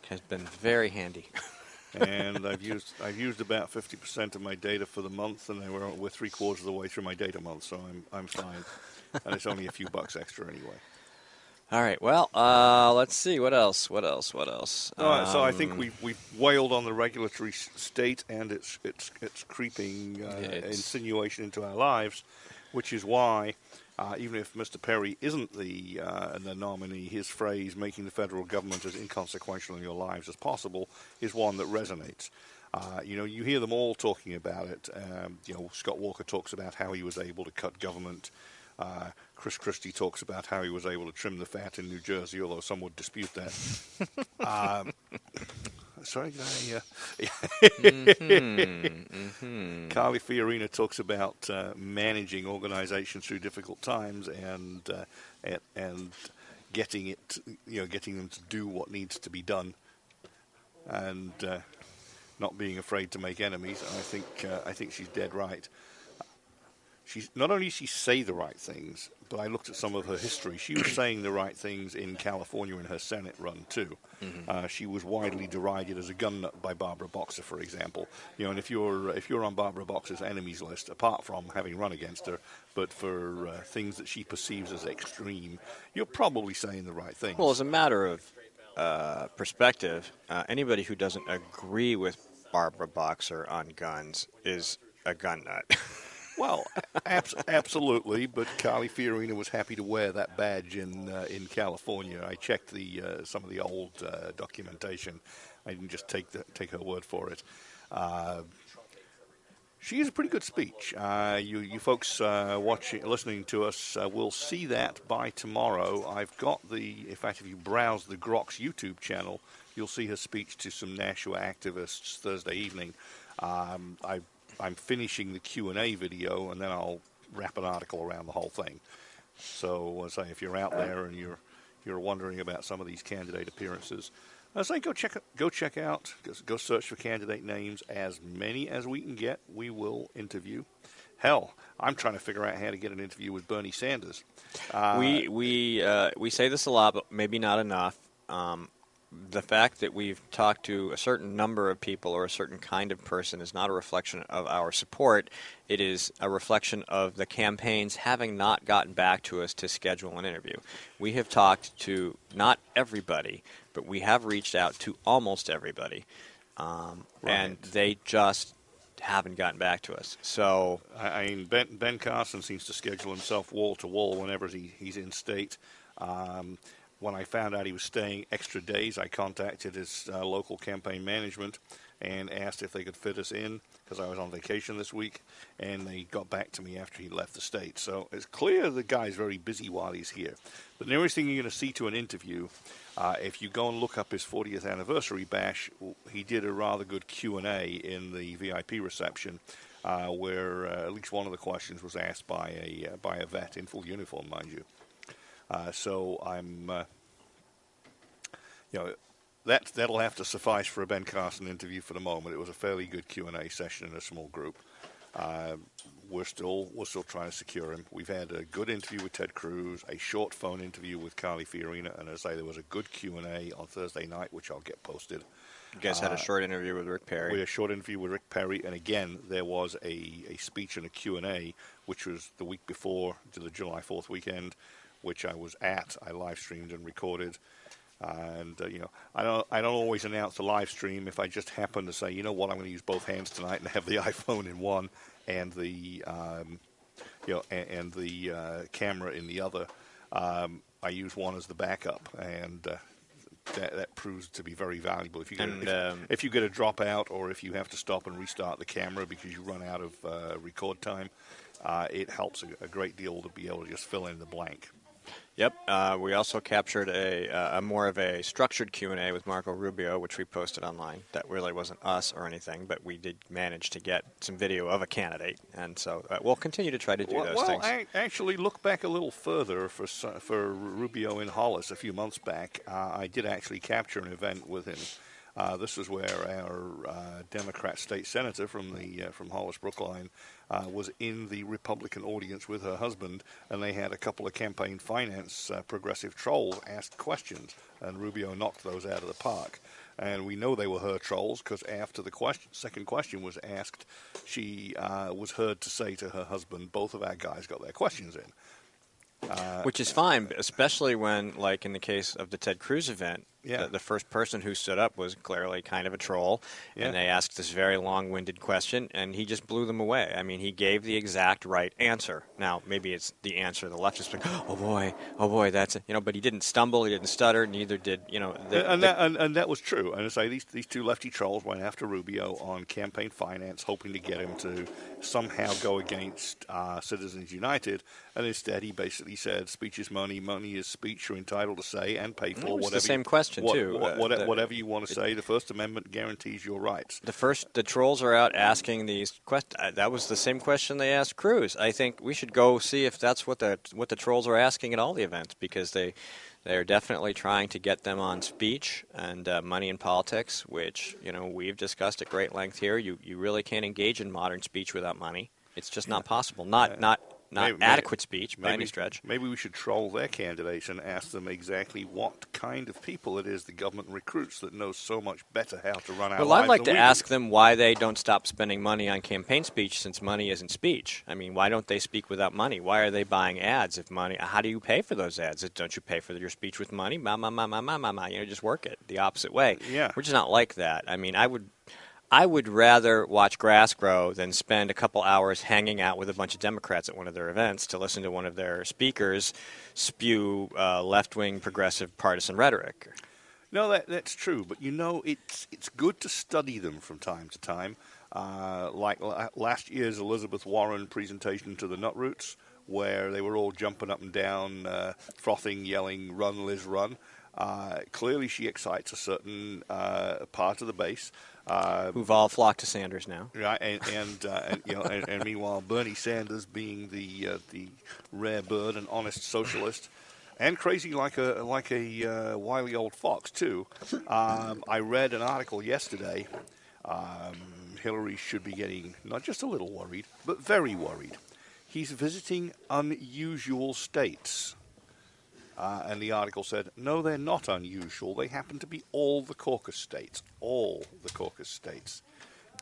has been very handy. And I've used about 50% of my data for the month, and we're 3/4 of the way through my data month, so I'm fine. And it's only a few bucks extra anyway. All right. Well, let's see. What else? All right, so I think we've wailed on the regulatory state and its creeping insinuation into our lives, which is why, even if Mr. Perry isn't the nominee, his phrase "making the federal government as inconsequential in your lives as possible" is one that resonates. You hear them all talking about it. Scott Walker talks about how he was able to cut government. Chris Christie talks about how he was able to trim the fat in New Jersey, although some would dispute that. Sorry, did I? Mm-hmm. Carly Fiorina talks about managing organizations through difficult times and getting them to do what needs to be done, and not being afraid to make enemies. And I think she's dead right. She's not only does she say the right things, but I looked at some of her history. She was saying the right things in California in her Senate run too. Mm-hmm. She was widely derided as a gun nut by Barbara Boxer, for example. And if you're on Barbara Boxer's enemies list, apart from having run against her, but for things that she perceives as extreme, you're probably saying the right things. Well, as a matter of perspective, anybody who doesn't agree with Barbara Boxer on guns is a gun nut. Well, absolutely, but Carly Fiorina was happy to wear that badge in California. I checked some of the old documentation. I didn't just take her word for it. She has a pretty good speech. You folks listening to us will see that by tomorrow. I've got in fact, if you browse the Grok's YouTube channel, you'll see her speech to some Nashua activists Thursday evening. I'm finishing the Q&A video, and then I'll wrap an article around the whole thing. So, as I say, if you're out there and you're wondering about some of these candidate appearances, I say go check out, go search for candidate names. As many as we can get, we will interview. Hell, I'm trying to figure out how to get an interview with Bernie Sanders. We say this a lot, but maybe not enough. The fact that we've talked to a certain number of people or a certain kind of person is not a reflection of our support. It is a reflection of the campaigns having not gotten back to us to schedule an interview. We have talked to not everybody, but we have reached out to almost everybody, and they just haven't gotten back to us. So I mean, Ben Carson seems to schedule himself wall to wall whenever he's in state. When I found out he was staying extra days, I contacted his local campaign management and asked if they could fit us in because I was on vacation this week, and they got back to me after he left the state. So it's clear the guy's very busy while he's here. The nearest thing you're going to see to an interview, if you go and look up his 40th anniversary bash, he did a rather good Q&A in the VIP reception where at least one of the questions was asked by a vet in full uniform, mind you. So I'm, that'll have to suffice for a Ben Carson interview for the moment. It was a fairly good Q&A session in a small group. We're still trying to secure him. We've had a good interview with Ted Cruz, a short phone interview with Carly Fiorina, and as I say, there was a good Q&A on Thursday night, which I'll get posted. you guys had a short interview with Rick Perry. We had a short interview with Rick Perry, and again, there was a speech and a Q&A, which was the week before to the July 4th weekend, which I was at. I live streamed and recorded, and I don't always announce the live stream if I just happen to say, you know what, I'm going to use both hands tonight and have the iPhone in one and the camera in the other. I use one as the backup, and that proves to be very valuable. If you get a dropout, or if you have to stop and restart the camera because you run out of record time, it helps a great deal to be able to just fill in the blank. Yep. We also captured a more of a structured Q&A with Marco Rubio, which we posted online. That really wasn't us or anything, but we did manage to get some video of a candidate, and so we'll continue to try to do those things. I actually look back a little further for Rubio in Hollis a few months back. I did actually capture an event with him. This was where our Democrat state senator from Hollis Brookline was in the Republican audience with her husband, and they had a couple of campaign finance progressive trolls ask questions, and Rubio knocked those out of the park. And we know they were her trolls because after the second question was asked, she was heard to say to her husband, both of our guys got their questions in. Which is fine, especially when, like in the case of the Ted Cruz event, the first person who stood up was clearly kind of a troll, and they asked this very long-winded question, and he just blew them away. I mean, he gave the exact right answer. Now, maybe it's the answer the leftists like, oh boy, that's it. But he didn't stumble, he didn't stutter, neither did and that was true. And I say these two lefty trolls went after Rubio on campaign finance, hoping to get him to somehow go against Citizens United, and instead he basically said, speech is money, money is speech. You're entitled to say and pay for whatever. It's the same question. question too. Whatever you want to say, the First Amendment guarantees your rights. The trolls are out asking these questions. That was the same question they asked Cruz. I think we should go see if that's what the trolls are asking at all the events, because they're definitely trying to get them on speech and money in politics, which we've discussed at great length here. You really can't engage in modern speech without money. It's just not possible. Not adequate speech by any stretch. Maybe we should troll their candidates and ask them exactly what kind of people it is the government recruits that knows so much better how to run our lives. Well, I'd like than to we ask do. them why they don't stop spending money on campaign speech, since money isn't speech. I mean, why don't they speak without money? Why are they buying ads if money? How do you pay for those ads? Don't you pay for your speech with money? Just work it the opposite way. Yeah. We're just not like that. I mean, I would rather watch grass grow than spend a couple hours hanging out with a bunch of Democrats at one of their events to listen to one of their speakers spew left-wing progressive partisan rhetoric. No, that's true, but it's good to study them from time to time. Like last year's Elizabeth Warren presentation to the Nutroots, where they were all jumping up and down, frothing, yelling, "Run, Liz, run." Clearly, she excites a certain part of the base. Who've all flocked to Sanders now. Right, and meanwhile, Bernie Sanders, being the rare bird and honest socialist, and crazy like a wily old fox too. I read an article yesterday. Hillary should be getting not just a little worried, but very worried. He's visiting unusual states. And the article said, no, they're not unusual. They happen to be all the caucus states. All the caucus states.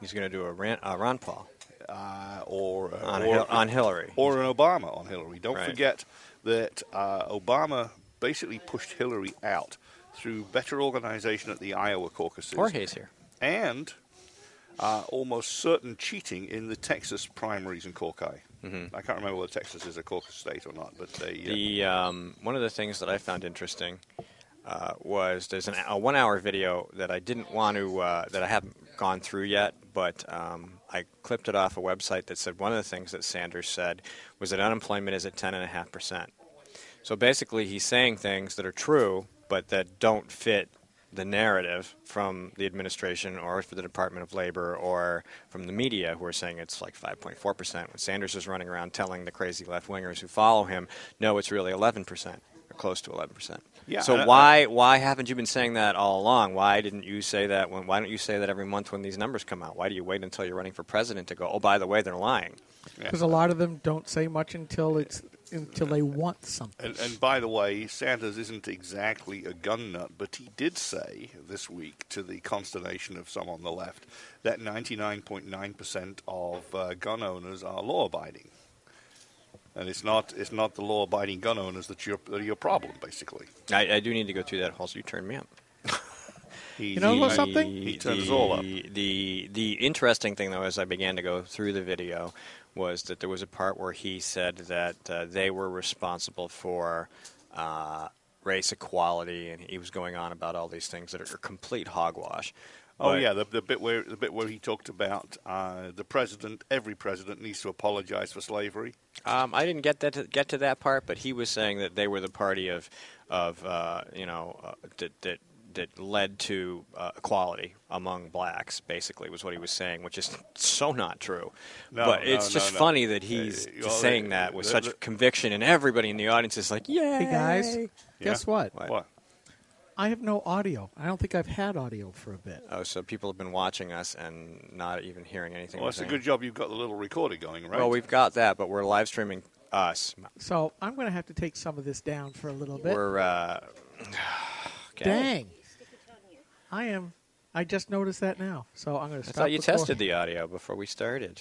He's going to do a Ron Paul. On Hillary. Or an Obama on Hillary. Don't Right. forget that Obama basically pushed Hillary out through better organization at the Iowa caucuses. Jorge's here. And almost certain cheating in the Texas primaries and caucus. I can't remember whether Texas is a caucus state or not, but they. One of the things that I found interesting was there's a 1 hour video that I didn't want to that I haven't gone through yet, but I clipped it off a website that said one of the things that Sanders said was that unemployment is at 10.5%. So basically, he's saying things that are true, but that don't fit the narrative from the administration or for the Department of Labor or from the media, who are saying it's like 5.4%, when Sanders is running around telling the crazy left-wingers who follow him, no, it's really 11%, or close to 11%. Yeah, so why haven't you been saying that all along? Why didn't you say that? Why don't you say that every month when these numbers come out? Why do you wait until you're running for president to go, oh, by the way, they're lying? Because a lot of them don't say much until they want something. And by the way, Sanders isn't exactly a gun nut, but he did say this week, to the consternation of some on the left, that 99.9% of gun owners are law-abiding. And it's not the law-abiding gun owners that are your problem, basically. I do need to go through that whole, so you turned me up. You know something? He turned us all up. The interesting thing, though, as I began to go through the video, was that there was a part where he said that they were responsible for race equality, and he was going on about all these things that are complete hogwash. Oh yeah, the bit where he talked about every president needs to apologize for slavery. I didn't get to that part, but he was saying that they were the party that led to equality among blacks, basically, was what he was saying, which is so not true. But it's just funny that he's saying that with such conviction, and everybody in the audience is like, yay! Hey, guys, guess what? What? I have no audio. I don't think I've had audio for a bit. Oh, so people have been watching us and not even hearing anything. Well, it's a good job you've got the little recorder going, right? Well, we've got that, but we're live streaming us. So I'm going to have to take some of this down for a little bit. We're, okay. Dang. I just noticed that now. So I'm going to stop. I thought you recording. tested the audio before we started.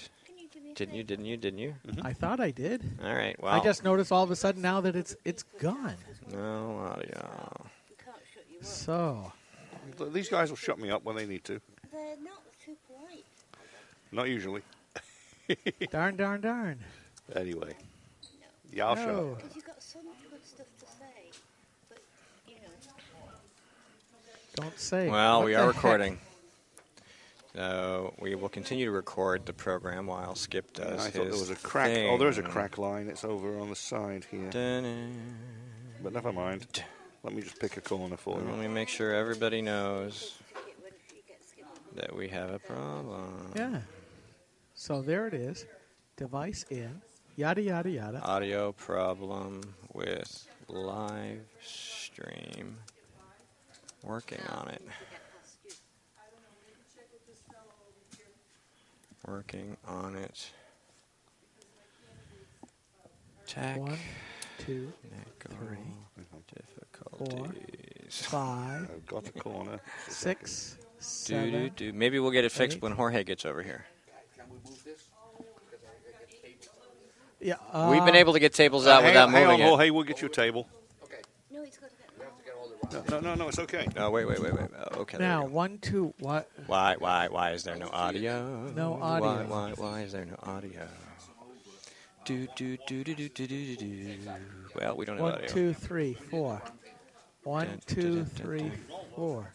Didn't you? I thought I did. All right, well. I just noticed all of a sudden now that it's gone. No audio. So. These guys will shut me up when they need to. They're not too polite. Not usually. Darn. Anyway. Yeah, I'll shut up. Because you've got so much good stuff to say. But, Don't say. Well, What we the are heck? recording. So we will continue to record the program while Skip does I thought there was a his crack. thing. Oh, there's a crack line. It's over on the side here. But never mind. Let me just pick a corner for Let you. me make sure everybody knows that we have a problem. Yeah. So there it is. Device in. Yada, yada, yada. Audio problem with live stream. Working on it. Working on it. Tech. 1, 2, difficulties. 5, I've got a corner. 6, 7. Maybe we'll get it fixed 8. when Jorge gets over here. Yeah. We've been able to get tables out without hang moving on, it. Jorge, we'll get you a table. No, he's got to get No, it's okay. Oh, wait. Oh, okay. Now, there we go. 1, 2, what? Why is there no audio? No audio. Why is there no audio? Do. Well, we don't have 1, audio. 2, 3, 4. 1, 2, 3, 4.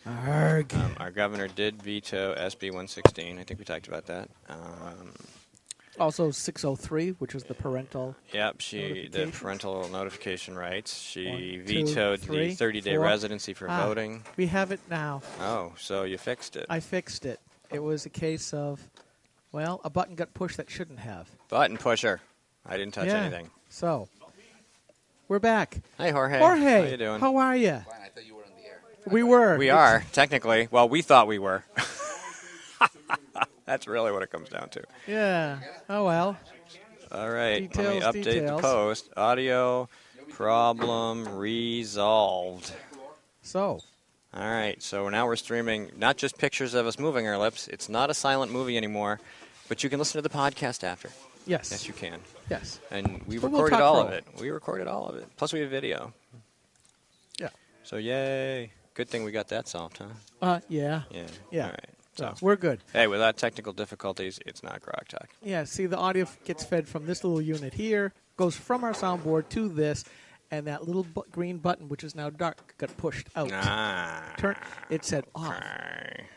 Arg. Our governor did veto SB 116. I think we talked about that. Also 603, which was the parental. Yep, the notifications. parental notification rights. She 1, 2, vetoed 3, the 30-day 4. residency for voting. We have it now. Oh, so you fixed it. I fixed it. It was a case of, well, a button got pushed that shouldn't have. Button pusher. I didn't touch anything. So, we're back. Hey, Jorge. Jorge, How you doing? how are you? Fine, I thought you were on the air. We were. We are, technically. Well, we thought we were. That's really what it comes down to. Yeah. Oh, well. All right. Let me Details, update details. the post. Audio problem resolved. So, All right. So now we're streaming not just pictures of us moving our lips. It's not a silent movie anymore, but you can listen to the podcast after. yes. Yes, you can. Yes. And we But we'll recorded talk all pro. of it. We recorded all of it. Plus, we have video. Yeah. So, yay. Good thing we got that solved, huh? Yeah. Yeah. Yeah. All right. So, we're good. Hey, without technical difficulties, it's not Grog Talk. Yeah, see, the audio gets fed from this little unit here, goes from our soundboard to this, and that little green button, which is now dark, got pushed out. It said off.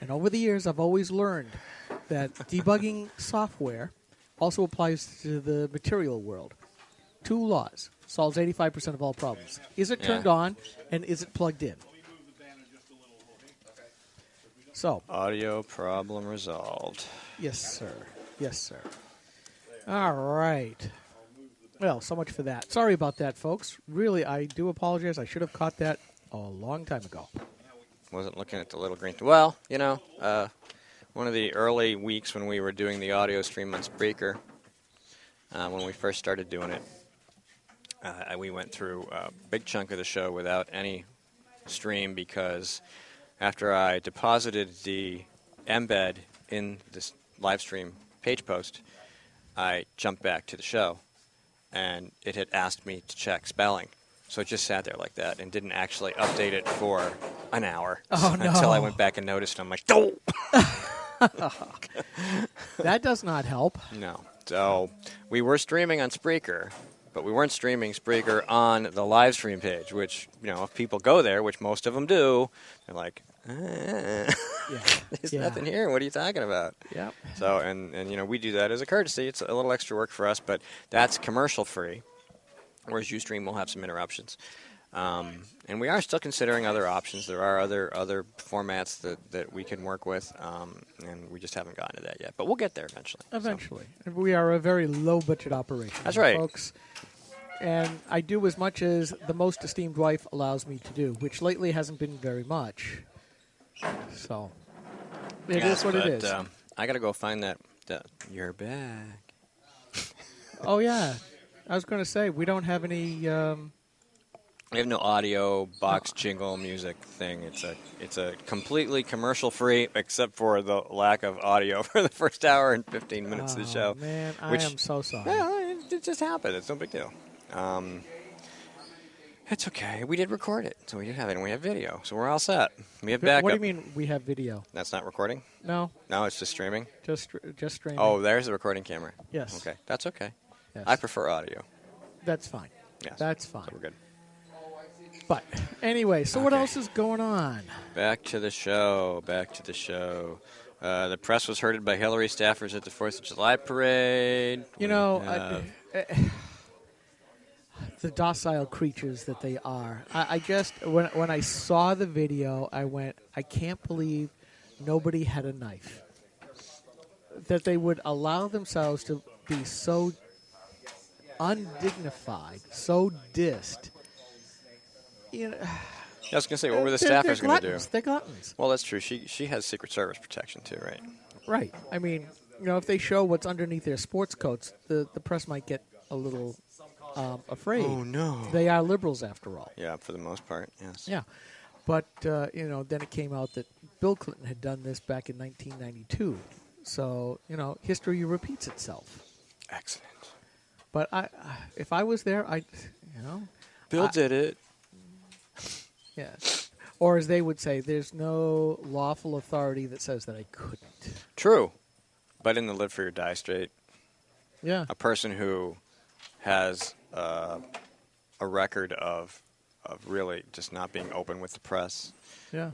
And over the years, I've always learned that debugging software also applies to the material world. 2 laws. Solves 85% of all problems. Is it turned on, and is it plugged in? So. Audio problem resolved. Yes, sir. Yes, sir. All right. Well, so much for that. Sorry about that, folks. Really, I do apologize. I should have caught that a long time ago. Wasn't looking at the little green. Well, one of the early weeks when we were doing the audio stream on Spreaker, when we first started doing it, we went through a big chunk of the show without any stream because after I deposited the embed in this live stream page post, I jumped back to the show, and it had asked me to check spelling. So it just sat there like that and didn't actually update it for an hour until I went back and noticed. I'm like, oh! That does not help. No. So we were streaming on Spreaker, but we weren't streaming Spreaker on the live stream page, which, if people go there, which most of them do, they're like, there's nothing here. What are you talking about? Yep. So, and we do that as a courtesy. It's a little extra work for us, but that's commercial free, whereas Ustream will have some interruptions. And we are still considering other options. There are other formats that we can work with, and we just haven't gotten to that yet. But we'll get there eventually. Eventually. So. We are a very low-budget operation. That's right. Folks. And I do as much as the most esteemed wife allows me to do, which lately hasn't been very much. So, it is what it is. I got to go find that. You're back. Oh, yeah. I was going to say, we don't have any... We have no audio box jingle music thing. It's a completely commercial free, except for the lack of audio for the first hour and 15 minutes of the show. Man, I am so sorry. Well, it just happened. It's no big deal. It's okay. We did record it, so we did have it, and we have video, so we're all set. We have backup. What do you mean we have video? That's not recording? No. No, it's just streaming? Just streaming. Oh, there's the recording camera. Yes. Okay, that's okay. Yes. I prefer audio. That's fine. Yes. That's fine. So we're good. But anyway, so what else is going on? Back to the show. The press was herded by Hillary staffers at the 4th of July parade. the docile creatures that they are. I just when I saw the video, I went, I can't believe nobody had a knife. That they would allow themselves to be so undignified, so dissed. You know, I was going to say, what were the they're staffers going to do? They're gluttons. Well, that's true. She has Secret Service protection too, right? Right. I mean, if they show what's underneath their sports coats, the press might get a little afraid. Oh, no. They are liberals, after all. Yeah, for the most part, yes. Yeah. But, then it came out that Bill Clinton had done this back in 1992. So, history repeats itself. Excellent. But if I was there, Bill did it. Yeah. Or as they would say, there's no lawful authority that says that I couldn't. True. But in the live free or die straight, Yeah. a person who has a record of really just not being open with the press. Yeah.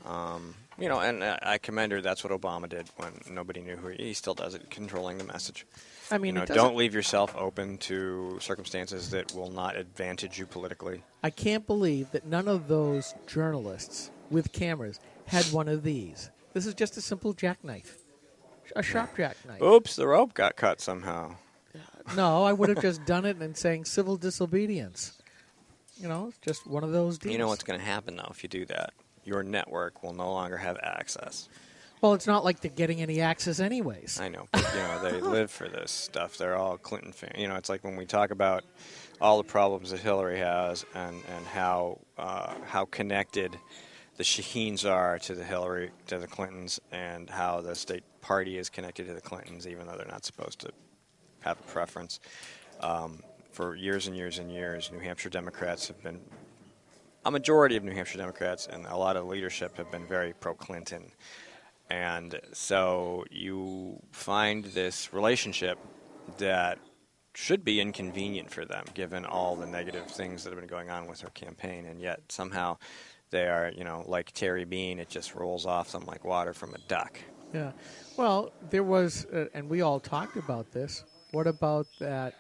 And I commend her. That's what Obama did when nobody knew who he still does it, controlling the message. I mean, it don't leave yourself open to circumstances that will not advantage you politically. I can't believe that none of those journalists with cameras had one of these. This is just a simple jackknife, a sharp jackknife. Oops, the rope got cut somehow. No, I would have just done it and saying civil disobedience. It's just one of those deals. You know what's going to happen, though, if you do that? Your network will no longer have access. Well, it's not like they're getting any access anyways. I know, but, they live for this stuff. They're all Clinton fans. It's like when we talk about all the problems that Hillary has and how connected the Shaheens are to the Clintons, and how the state party is connected to the Clintons, even though they're not supposed to have a preference. For years and years and years, New Hampshire Democrats have been, a majority of New Hampshire Democrats and a lot of leadership have been very pro-Clinton. And so you find this relationship that should be inconvenient for them, given all the negative things that have been going on with her campaign, and yet somehow they are, like Terry Bean, it just rolls off them like water from a duck. Yeah. Well, there was, and we all talked about this, what about that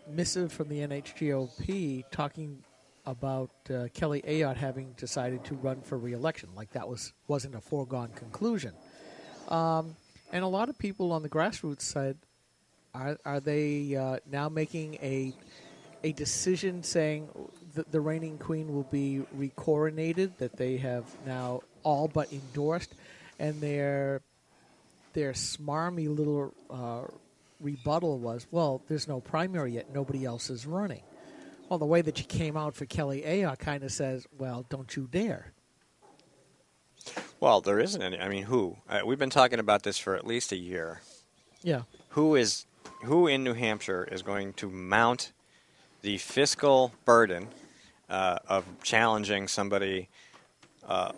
missive from the NHGOP talking about Kelly Ayotte having decided to run for re-election, like that wasn't a foregone conclusion. And a lot of people on the grassroots said, are they now making a decision saying that the reigning queen will be recoronated, that they have now all but endorsed, and their smarmy little rebuttal was, well, there's no primary yet, nobody else is running. Well, the way that she came out for Kelly Ayotte kind of says, well, don't you dare. Well, there isn't any. I mean, who? We've been talking about this for at least a year. Yeah. Who in New Hampshire is going to mount the fiscal burden of challenging somebody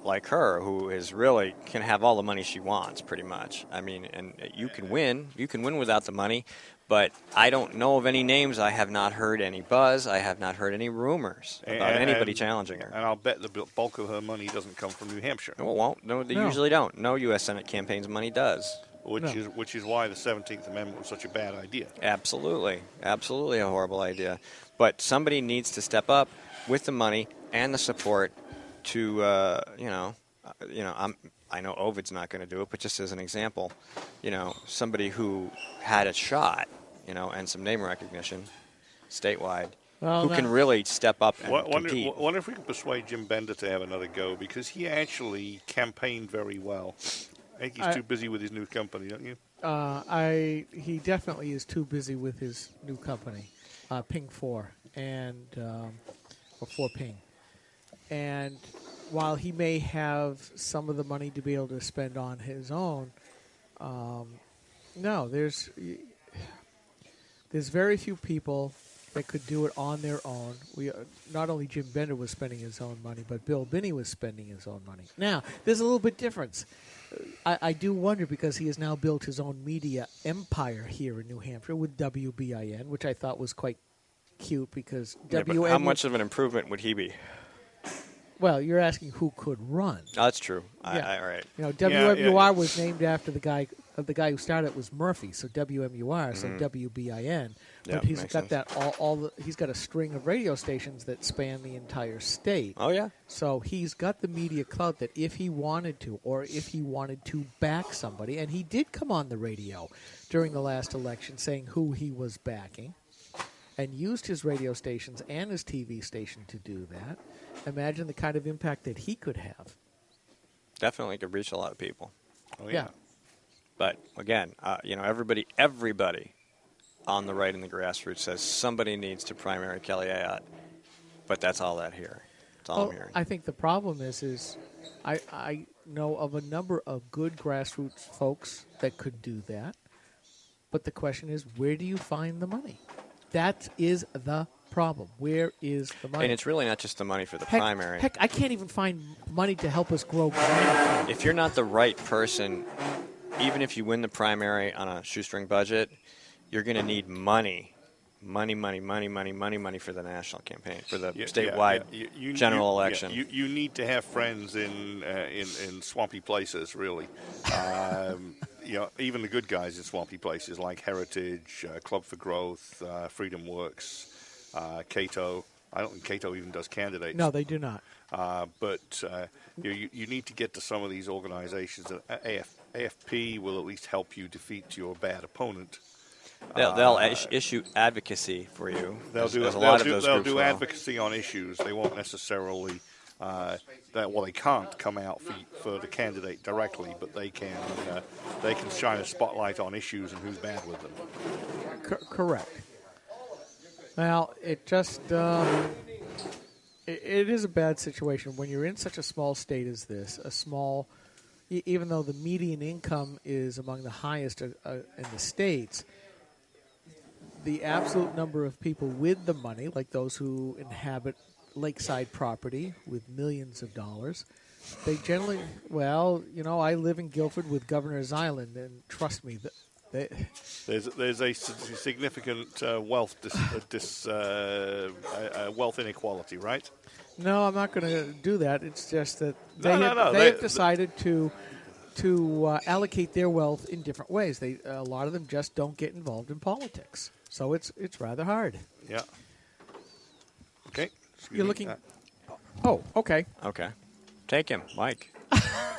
like her, who is really can have all the money she wants, pretty much. I mean, and you can win. You can win without the money. But I don't know of any names. I have not heard any buzz. I have not heard any rumors about anybody challenging her. And I'll bet the bulk of her money doesn't come from New Hampshire. Well, it won't. No, they usually don't. No U.S. Senate campaign's money does. Which is why the 17th Amendment was such a bad idea. Absolutely a horrible idea. But somebody needs to step up with the money and the support to, I know Ovid's not going to do it, but just as an example, somebody who had a shot, and some name recognition statewide, who can really step up and compete. Wonder if we can persuade Jim Bender to have another go, because he actually campaigned very well. I think he's too busy with his new company, don't you? He definitely is too busy with his new company, Ping 4, or 4 Ping. And while he may have some of the money to be able to spend on his own, there's very few people that could do it on their own. Not only Jim Bender was spending his own money, but Bill Binney was spending his own money. Now, there's a little bit difference. I do wonder, because he has now built his own media empire here in New Hampshire with WBIN, which I thought was quite cute, because But how much of an improvement would he be? Well, you're asking who could run. Oh, that's true. Yeah. All right. You know, WMUR was named after the guy who started was Murphy, so WMUR, so WBIN. Yeah, But he's makes got sense. that he's got a string of radio stations that span the entire state. Oh, yeah? So he's got the media clout that if he wanted to, or if he wanted to back somebody, and he did come on the radio during the last election saying who he was backing, and used his radio stations and his TV station to do that. Imagine the kind of impact that he could have. Definitely could reach a lot of people. Oh, Yeah. But, again, everybody on the right and the grassroots says somebody needs to primary Kelly Ayotte. But that's all that here. That's all I'm hearing. I think the problem is I know of a number of good grassroots folks that could do that. But the question is, where do you find the money? That is the problem. Where is the money? And it's really not just the money for the primary. Heck, I can't even find money to help us grow grass. If you're not the right person, even if you win the primary on a shoestring budget, you're going to need money for the national campaign, for the statewide general election. You need to have friends in swampy places, really. Even the good guys in swampy places like Heritage, Club for Growth, Freedom Works, Cato. I don't think Cato even does candidates. No, they do not. But you need to get to some of these organizations. AFP will at least help you defeat your bad opponent. They'll issue advocacy for you. They'll do advocacy on issues. They won't necessarily. They can't come out for the candidate directly, but they can shine a spotlight on issues and who's bad with them. Correct. Well, it just it is a bad situation when you're in such a small state as this. Even though the median income is among the highest in the states, the absolute number of people with the money, like those who inhabit lakeside property with millions of dollars, they generally, I live in Guilford with Governor's Island, and trust me, there's a significant wealth wealth inequality, right? No, I'm not going to do that. It's just that they have decided to allocate their wealth in different ways. A lot of them just don't get involved in politics, so it's rather hard. Yeah. Okay. You're looking. Oh, okay. Okay. Take him, Mike.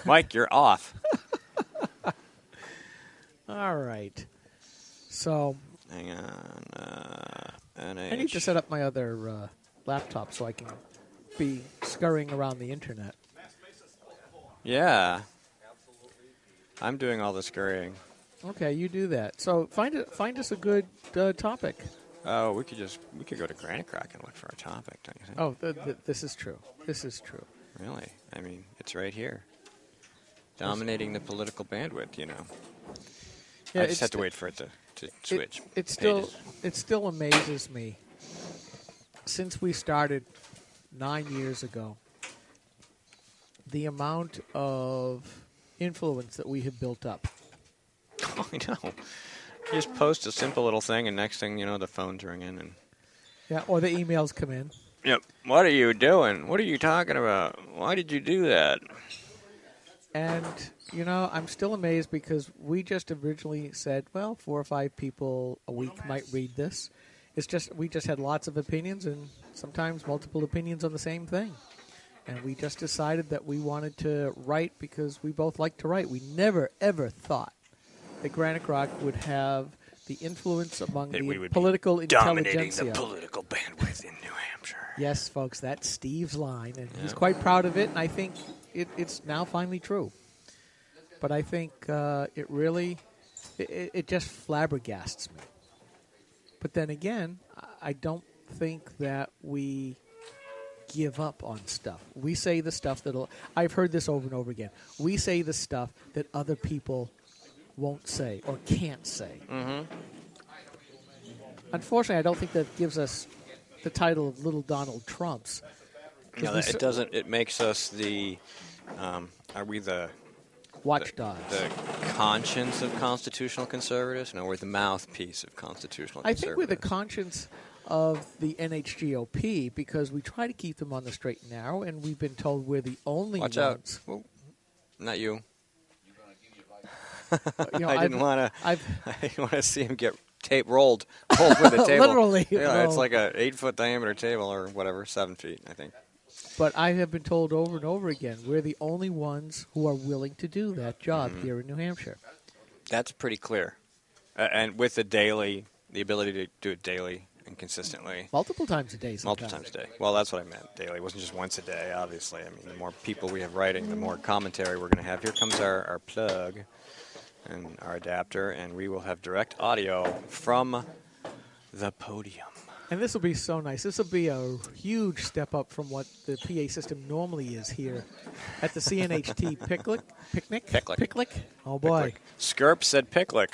Mike, you're off. All right. So. Hang on. I need to set up my other laptop so I can be scurrying around the internet. Yeah. I'm doing all the scurrying. Okay, you do that. So find us a good topic. Oh, we could go to Granite Crock and look for a topic, don't you think? Oh, this is true. This is true. Really? I mean, it's right here. Dominating the political bandwidth, Yeah, I just have to wait for it to switch. It still amazes me. Since we started 9 years ago, the amount of influence that we have built up. Oh, I know. You just post a simple little thing, and next thing you know, the phone's ringing. And or the emails come in. Yep. What are you doing? What are you talking about? Why did you do that? And, I'm still amazed because we just originally said, 4 or 5 people a week might read this. We just had lots of opinions and sometimes multiple opinions on the same thing. And we just decided that we wanted to write because we both like to write. We never, ever thought that Granite Rock would have the influence among the political intelligentsia. Dominating the political bandwidth in New Hampshire. Yes, folks, that's Steve's line, and he's quite proud of it, and I think it's now finally true. But I think it really, it just flabbergasts me. But then again, I don't think that we give up on stuff. We say the stuff I've heard this over and over again. We say the stuff that other people won't say or can't say. Mm-hmm. Unfortunately, I don't think that gives us the title of Little Donald Trumps. No, it doesn't. It makes us the. Are we the watchdogs? The conscience of constitutional conservatives? No, we're the mouthpiece of constitutional I conservatives. think we're the conscience of the NHGOP because we try to keep them on the straight and narrow, and we've been told we're the only Watch ones. out. Whoa. Not you. I I didn't want to see him get pulled with a table. Literally. Yeah, it's like a 8-foot diameter table or whatever, 7 feet, I think. But I have been told over and over again, we're the only ones who are willing to do that job here in New Hampshire. That's pretty clear. And with the ability to do it daily and consistently. Multiple times a day sometimes. Multiple times a day. Well, that's what I meant, daily. It wasn't just once a day, obviously. I mean, the more people we have writing, the more commentary we're going to have. Here comes our plug and our adapter, and we will have direct audio from the podium. And this will be so nice. This will be a huge step up from what the PA system normally is here at the CNHT Picnic. Oh, boy. Picklick. Skirp said Picklick.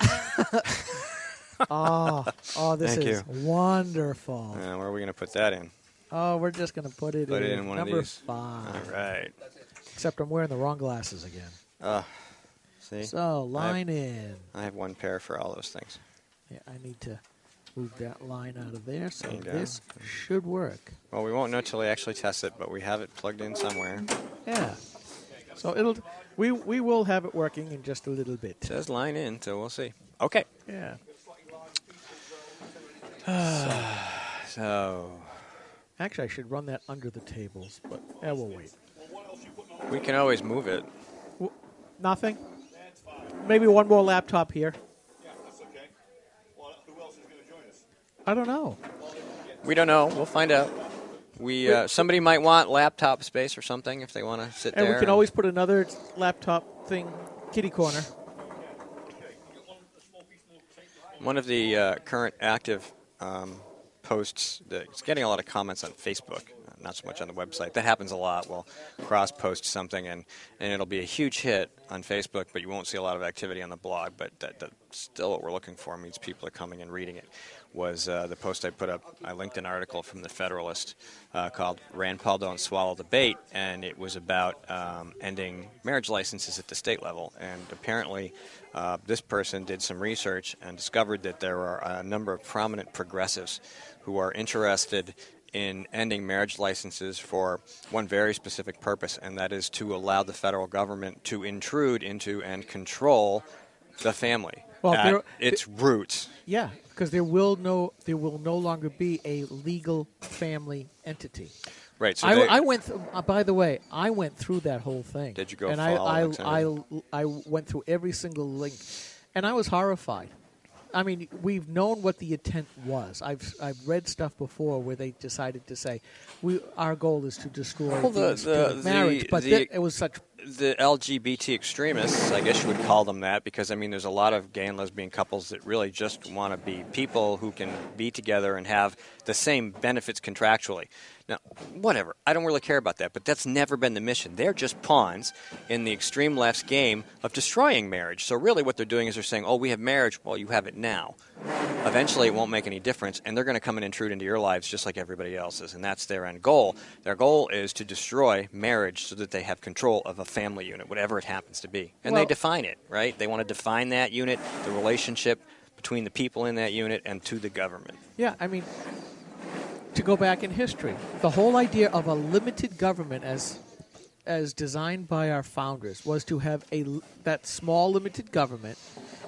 Oh, this Thank is you. wonderful. Where are we going to put that in? Oh, we're just going to put it in one number of these. 5. All right. Except I'm wearing the wrong glasses again. See? So, line in. I have one pair for all those things. Yeah, I need to move that line out of there, so There you go. this should work. Well, we won't know till we actually test it, but we have it plugged in somewhere. Yeah. So we will have it working in just a little bit. It says line in, so we'll see. Okay. Yeah. So Actually, I should run that under the tables, but we'll wait. we can always move it. Nothing? Maybe one more laptop here. Yeah, that's okay. Well, who else is going to join us? I don't know. We don't know. We'll find out. Somebody might want laptop space or something if they want to sit And there. we can always put another laptop thing, kitty corner. One of the current active posts, it's getting a lot of comments on Facebook, not so much on the website. That happens a lot. We'll cross-post something, and it'll be a huge hit on Facebook, but you won't see a lot of activity on the blog. But that's still what we're looking for, means people are coming and reading it. Was the post I put up. I linked an article from the Federalist called Rand Paul Don't Swallow the Bait, and it was about ending marriage licenses at the state level. And apparently this person did some research and discovered that there are a number of prominent progressives who are interested in ending marriage licenses for one very specific purpose, and that is to allow the federal government to intrude into and control the family at its roots. Yeah, because there will no longer be a legal family entity. Right. So I went. By the way, I went through that whole thing. Did you go? And I went through every single link, and I was horrified. I mean, we've known what the intent was. I've read stuff before where they decided to say, our goal is to destroy marriage, but it was such. The LGBT extremists, I guess you would call them that, because I mean, there's a lot of gay and lesbian couples that really just want to be people who can be together and have the same benefits contractually. Now, whatever. I don't really care about that, but that's never been the mission. They're just pawns in the extreme left's game of destroying marriage. So really what they're doing is they're saying, oh, we have marriage. Well, you have it now. Eventually it won't make any difference, and they're going to come and intrude into your lives just like everybody else's, and that's their end goal. Their goal is to destroy marriage so that they have control of a family unit, whatever it happens to be. And they define it, right? They want to define that unit, the relationship between the people in that unit and to the government. Yeah, I mean, to go back in history, the whole idea of a limited government as designed by our founders was to have that small limited government,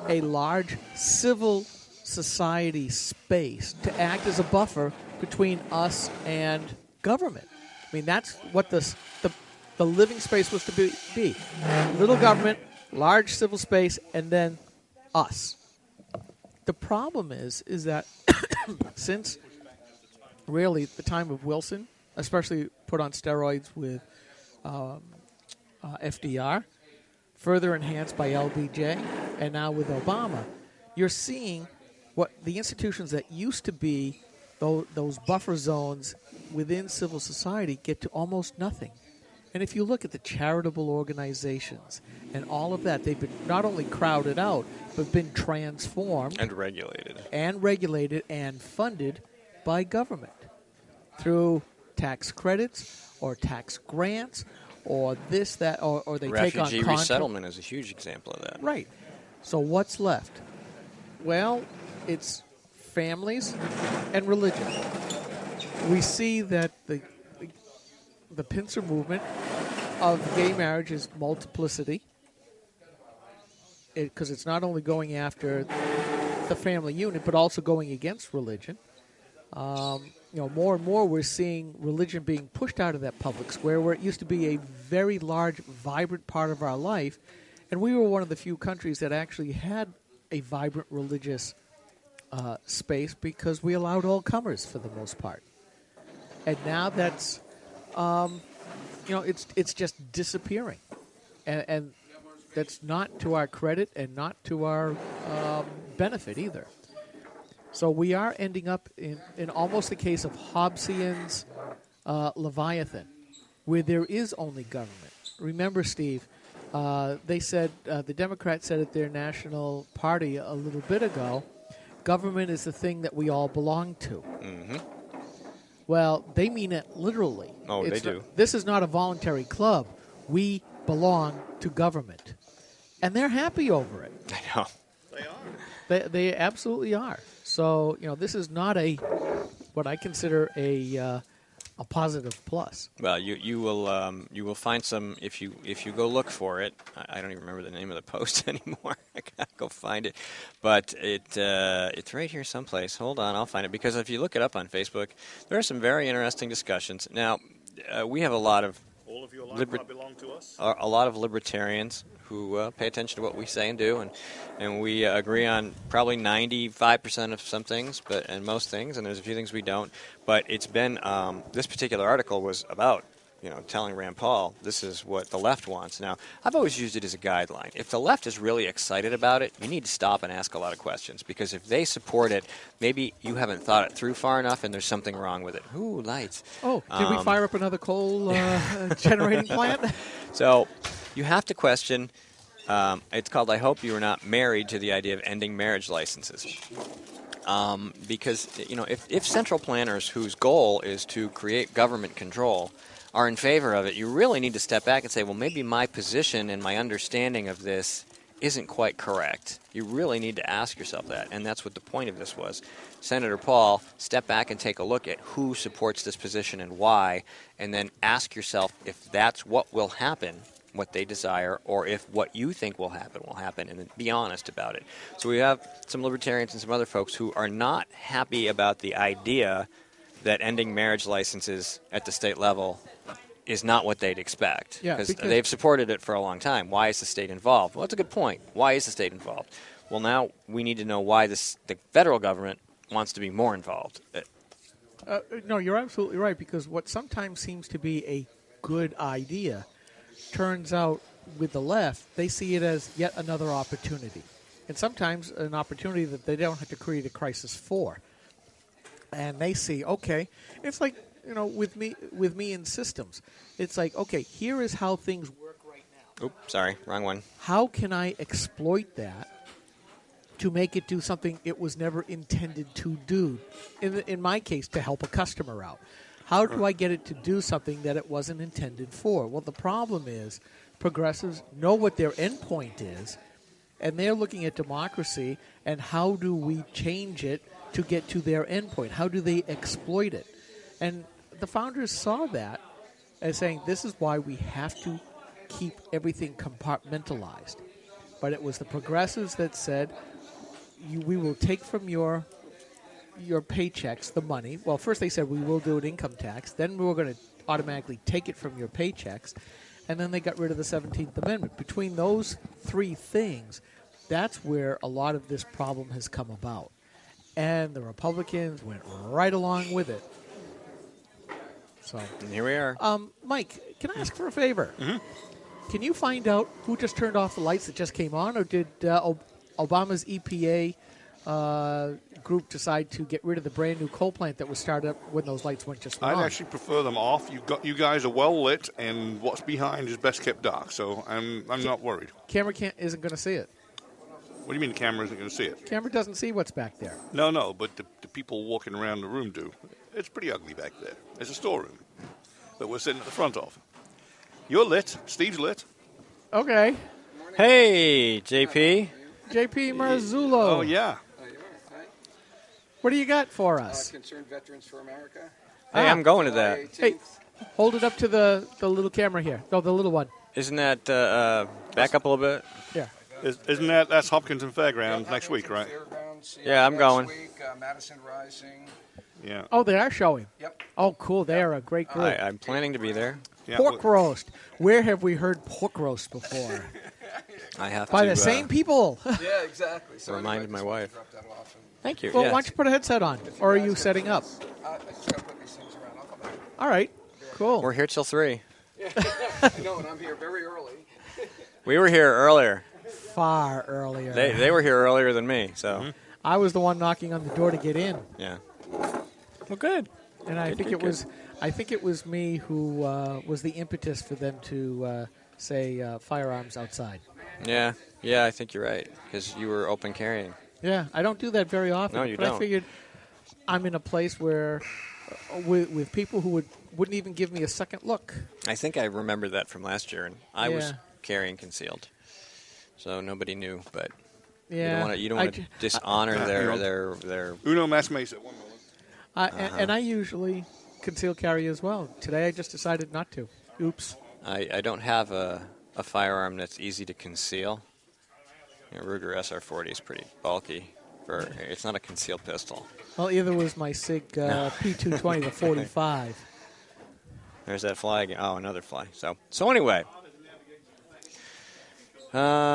a large civil society space to act as a buffer between us and government. I mean, that's what the living space was to be. Little government, large civil space, and then us. The problem is that since really the time of Wilson, especially put on steroids with FDR, further enhanced by LBJ, and now with Obama, you're seeing what the institutions that used to be those buffer zones within civil society get to almost nothing. And if you look at the charitable organizations and all of that, they've been not only crowded out, but been transformed. And regulated. And funded by government through tax credits or tax grants or this, that, or they take on Refugee resettlement is a huge example of that. Right. So what's left? Well, it's families and religion. we see that the pincer movement of gay marriage is multiplicity, because it's not only going after the family unit, but also going against religion. More and more we're seeing religion being pushed out of that public square where it used to be a very large, vibrant part of our life, and we were one of the few countries that actually had a vibrant religious space because we allowed all comers for the most part. And now that's, it's just disappearing, and that's not to our credit and not to our benefit either. So we are ending up in almost the case of Hobbesian's Leviathan, where there is only government. Remember, Steve, they said, the Democrats said at their national party a little bit ago, government is the thing that we all belong to. Mm-hmm. Well, they mean it literally. Oh, they do. This is not a voluntary club. We belong to government. And they're happy over it. I know. They are. They absolutely are. So, this is not what I consider a positive plus. Well, you will find some if you go look for it. I don't even remember the name of the post anymore. I gotta go find it, but it's right here someplace. Hold on, I'll find it, because if you look it up on Facebook, there are some very interesting discussions. Now, we have a lot of All of your life belong to us. a lot of libertarians who pay attention to what we say and do, and we agree on probably 95% of some things, and most things, and there's a few things we don't. But it's been this particular article was about telling Rand Paul this is what the left wants. Now, I've always used it as a guideline. If the left is really excited about it, you need to stop and ask a lot of questions, because if they support it, maybe you haven't thought it through far enough, and there's something wrong with it. Ooh, lights! Oh, did we fire up another coal generating plant? So you have to question. It's called "I hope you are not married to the idea of ending marriage licenses," because if central planners whose goal is to create government control are in favor of it, you really need to step back and say, well, maybe my position and my understanding of this isn't quite correct. You really need to ask yourself that, and that's what the point of this was. Senator Paul, step back and take a look at who supports this position and why, and then ask yourself if that's what will happen, what they desire, or if what you think will happen, and then be honest about it. So we have some libertarians and some other folks who are not happy about the idea that ending marriage licenses at the state level is not what they'd expect, because they've supported it for a long time. Why is the state involved? Well, that's a good point. Why is the state involved? Well, now we need to know why the federal government wants to be more involved. No, you're absolutely right, because what sometimes seems to be a good idea turns out with the left, they see it as yet another opportunity. And sometimes an opportunity that they don't have to create a crisis for. And they see, okay, it's like, with me in systems. It's like, okay, here is how things work right now. Oops, sorry, wrong one. How can I exploit that to make it do something it was never intended to do? In my case, to help a customer out. How do I get it to do something that it wasn't intended for? Well, the problem is progressives know what their end point is, and they're looking at democracy and how do we change it to get to their end point? How do they exploit it? And the founders saw that as saying, this is why we have to keep everything compartmentalized. But it was the progressives that said, we will take from your paychecks the money. Well, first they said we will do an income tax. Then we were going to automatically take it from your paychecks. And then they got rid of the 17th Amendment. Between those three things, that's where a lot of this problem has come about. And the Republicans went right along with it. So and here we are. Mike, can I ask for a favor? Mm-hmm. Can you find out who just turned off the lights that just came on, or did Obama's EPA group decide to get rid of the brand new coal plant that was started up when those lights went just on? I'd actually prefer them off. You guys are well lit, and what's behind is best kept dark. So I'm not worried. Camera isn't going to see it. What do you mean the camera isn't going to see it? Camera doesn't see what's back there. No, but the people walking around the room do. It's pretty ugly back there. It's a storeroom that we're sitting at the front of. You're lit. Steve's lit. Okay. Hey, JP. JP Marzullo. Oh, yeah. What do you got for us? Concerned Veterans for America. Hey, I'm going to that. Hey, hold it up to the little camera here. No, the little one. Isn't that back up a little bit? Yeah. Isn't that's Hopkinton Fairgrounds next week, right? Yeah, I'm going. Next week, Madison Rising. Yeah. Oh, they are showing. Yep. Oh, cool. They are a great group. I'm planning to be there. Yeah, Pork roast. Where have we heard pork roast before? I have By to the same people. Yeah, exactly. So remind anyway, my just wanted to wife. drop that off and, Thank you. Well, yes. why don't you put a headset on? Or are you setting up? I just got to put these things around. I'll come back. All right. Cool. We're here till 3. I know, and I'm here very early. We were here earlier. Far earlier. They were here earlier than me, so I was the one knocking on the door to get in. yeah. Well, good. And I Good, think good, I think it was me who was the impetus for them to say firearms outside. Yeah, I think you're right because you were open carrying. Yeah, I don't do that very often. No, you but don't. I figured I'm in a place where with people who wouldn't even give me a second look. I think I remember that from last year, and I was Yeah. carrying concealed, so nobody knew. But Yeah, you don't want to dishonor their. Uno mas mesa. 1 moment. And I usually conceal carry as well. Today I just decided not to. Oops. I don't have a firearm that's easy to conceal. Ruger SR40 is pretty bulky. It's not a concealed pistol. Well, either was my SIG P220, the 45. There's that fly again. Oh, another fly. So anyway,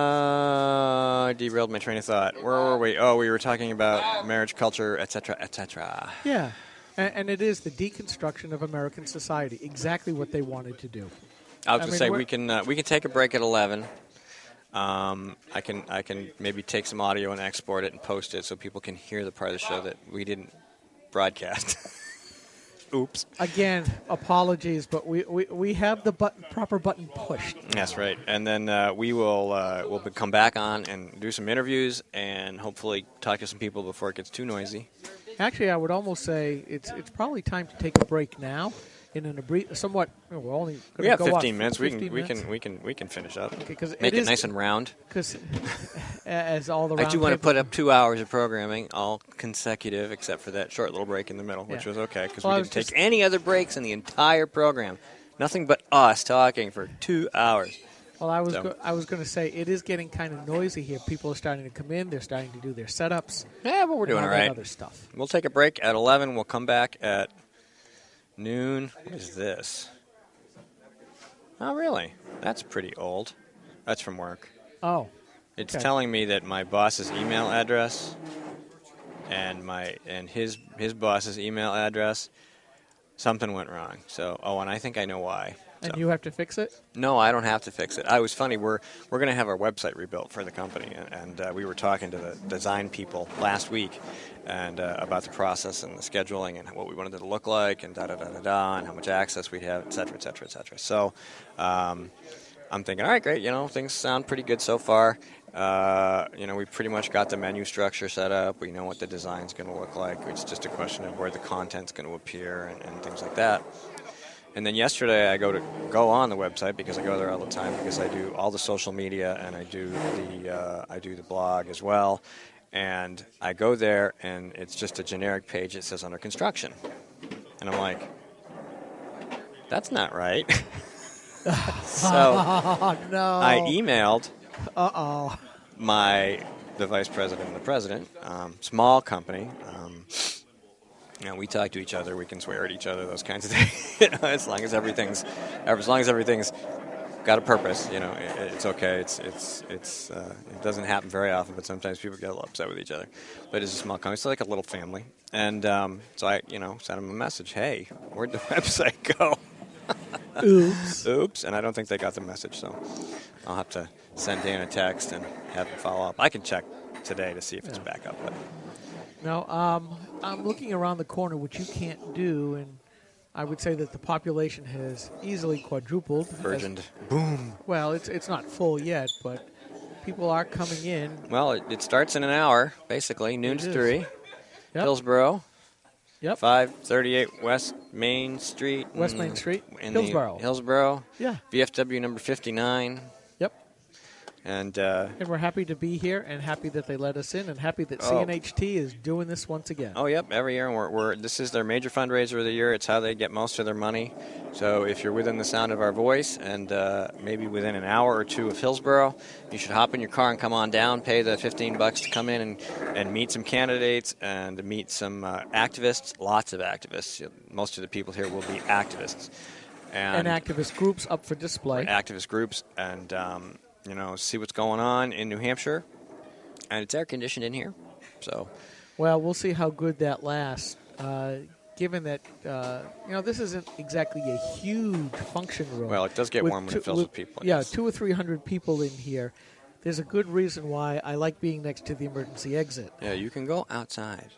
I derailed my train of thought. Where were we? Oh, we were talking about marriage culture, etc., etc. Yeah, and it is the deconstruction of American society, exactly what they wanted to do. I was going to say we're- we can take a break at 11. I can maybe take some audio and export it and post it so people can hear the part of the show that we didn't broadcast. Oops. Again, apologies, but we have the proper button pushed. That's right. And then we'll come back on and do some interviews and hopefully talk to some people before it gets too noisy. Actually, I would almost say it's probably time to take a break now. In an somewhat, we're only going to We have go 15 off minutes. 15 We can finish up. Okay, 'cause Make it it is- nice and round. Because as all the I round do want to table- put up 2 hours of programming, all consecutive, except for that short little break in the middle, which Yeah. was okay because Well, I we was didn't take just- any other breaks in the entire program. Nothing but us talking for 2 hours. Well, I was So- I was going to say it is getting kind of noisy here. People are starting to come in. They're starting to do their setups. Yeah, but we're and doing all all that right. other stuff. We'll take a break at 11. We'll come back at noon. What is this? Oh, really? That's pretty old. That's from work. Oh, It's okay. telling me that my boss's email address and his boss's email address, something went wrong. So, and I think I know why. And So- you have to fix it? No, I don't have to fix it. I was funny. We're going to have our website rebuilt for the company, and we were talking to the design people last week, and about the process and the scheduling and what we wanted it to look like, and and how much access we'd have, et cetera, et cetera, et cetera. So, I'm thinking, all right, great. Things sound pretty good so far. We pretty much got the menu structure set up. We know what the design's going to look like. It's just a question of where the content's going to appear and things like that. And then yesterday I go on the website because I go there all the time because I do all the social media and I do the blog as well. And I go there and it's just a generic page that says under construction. And I'm like, that's not right. So Oh, no. I emailed Uh-oh. the vice president and the president, small company. We talk to each other. We can swear at each other. Those kinds of things. As long as everything's got a purpose. It's okay. It doesn't happen very often, but sometimes people get a little upset with each other. But it's a small company. It's like a little family. And so I, sent them a message. Hey, where'd the website go? Oops. And I don't think they got the message, so I'll have to send Dan a text and have him follow up. I can check today to see if it's back up. But Now, I'm looking around the corner, which you can't do, and I would say that the population has easily quadrupled. burgeoned. Boom. Well, it's not full yet, but people are coming in. Well, it starts in an hour, basically, noon It to is. 3. Yep. Hillsborough. Yep. 538 West Main Street. West Main Street, in Hillsborough. Hillsborough. Yeah. VFW number 59. Yep. And we're happy to be here, and happy that they let us in, and happy that CNHT is doing this once again. Oh, yep, every year. And this is their major fundraiser of the year. It's how they get most of their money. So if you're within the sound of our voice and maybe within an hour or two of Hillsborough, you should hop in your car and come on down, pay the $15 to come in and meet some candidates and meet some activists, lots of activists. Most of the people here will be activists. And activist groups up for display. Activist groups and, see what's going on in New Hampshire. And it's air-conditioned in here. So, well, we'll see how good that lasts. Given that, this isn't exactly a huge function room. Well, it does get warm when it fills with people. Yeah, 200 or 300 people in here. There's a good reason why I like being next to the emergency exit. Yeah, you can go outside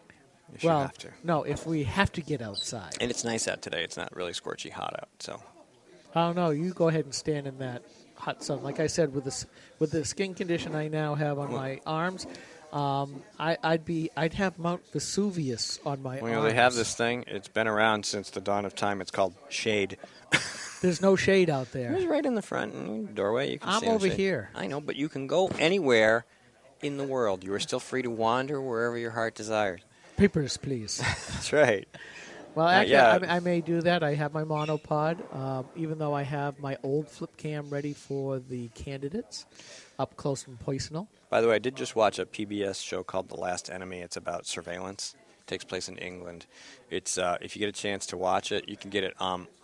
if you have to. No, if we have to get outside. And it's nice out today. It's not really scorchy hot out. So, I don't know. You go ahead and stand in that hot sun. Like I said, with the skin condition I now have on my arms, I'd have Mount Vesuvius on my arms. They have this thing. It's been around since the dawn of time. It's called shade. There's no shade out there. It's right in the front doorway. You can I'm stand over shade. here. I know, but you can go anywhere in the world. You are still free to wander wherever your heart desires. Papers, please. That's right. Well, actually, I may do that. I have my monopod, even though I have my old flip cam ready for the candidates up close and personal. By the way, I did just watch a PBS show called The Last Enemy. It's about surveillance. It takes place in England. It's if you get a chance to watch it, you can get it.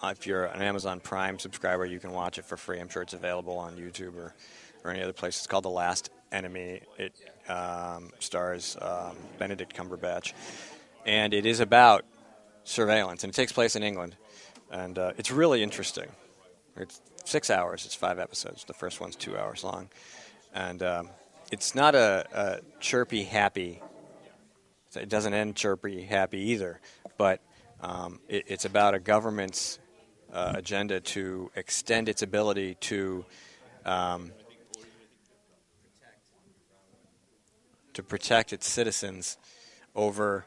If you're an Amazon Prime subscriber, you can watch it for free. I'm sure it's available on YouTube or any other place. It's called The Last Enemy. It stars Benedict Cumberbatch, and it is about surveillance, and it takes place in England, and it's really interesting. It's 6 hours. It's 5 episodes. The first one's 2 hours long, and it's not a chirpy, happy. It doesn't end chirpy, happy either, but it's about a government's agenda to extend its ability to protect its citizens over.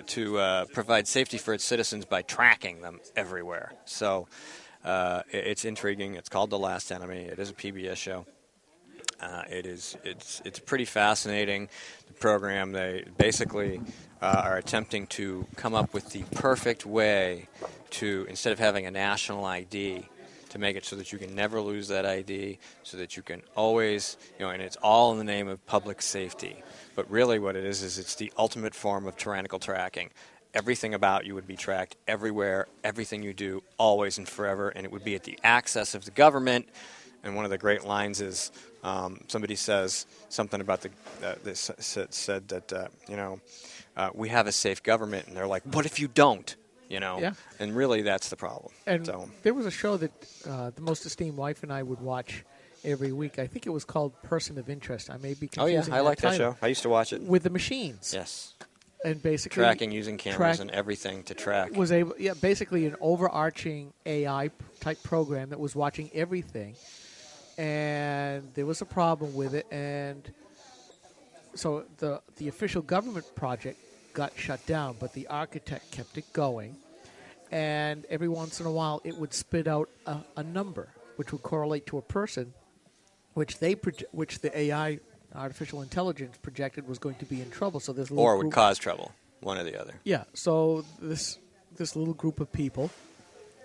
To provide safety for its citizens by tracking them everywhere. So it's intriguing. It's called The Last Enemy. It is a PBS show. It's pretty fascinating. The program, they basically are attempting to come up with the perfect way to, instead of having a national ID, to make it so that you can never lose that ID, so that you can always, and it's all in the name of public safety. But really what it is it's the ultimate form of tyrannical tracking. Everything about you would be tracked everywhere, everything you do, always and forever, and it would be at the access of the government. And one of the great lines is somebody says something about said that, we have a safe government, and they're like, what if you don't? Yeah. And really that's the problem. And there was a show that the most esteemed wife and I would watch every week. I think it was called Person of Interest. I may be confusing. I like that show. I used to watch it. With the machines. Yes. And basically tracking using cameras and everything to track. Basically an overarching AI type program that was watching everything. And there was a problem with it, and so the official government project got shut down, but the architect kept it going, and every once in a while it would spit out a number which would correlate to a person, which the AI, artificial intelligence, projected was going to be in trouble. So this little would cause trouble, one or the other. Yeah. So this little group of people,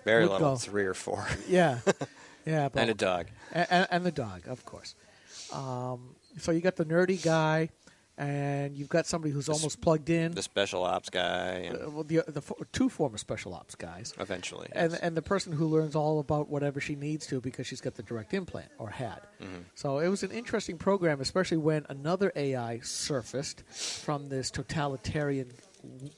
very little, 3 or 4. Yeah, yeah, and a dog, and the dog, of course. So you got the nerdy guy. And you've got somebody who's almost plugged in. The special ops guy. The 2 former special ops guys. Eventually. Yes. And the person who learns all about whatever she needs to because she's got the direct implant, or had. Mm-hmm. So it was an interesting program, especially when another AI surfaced from this totalitarian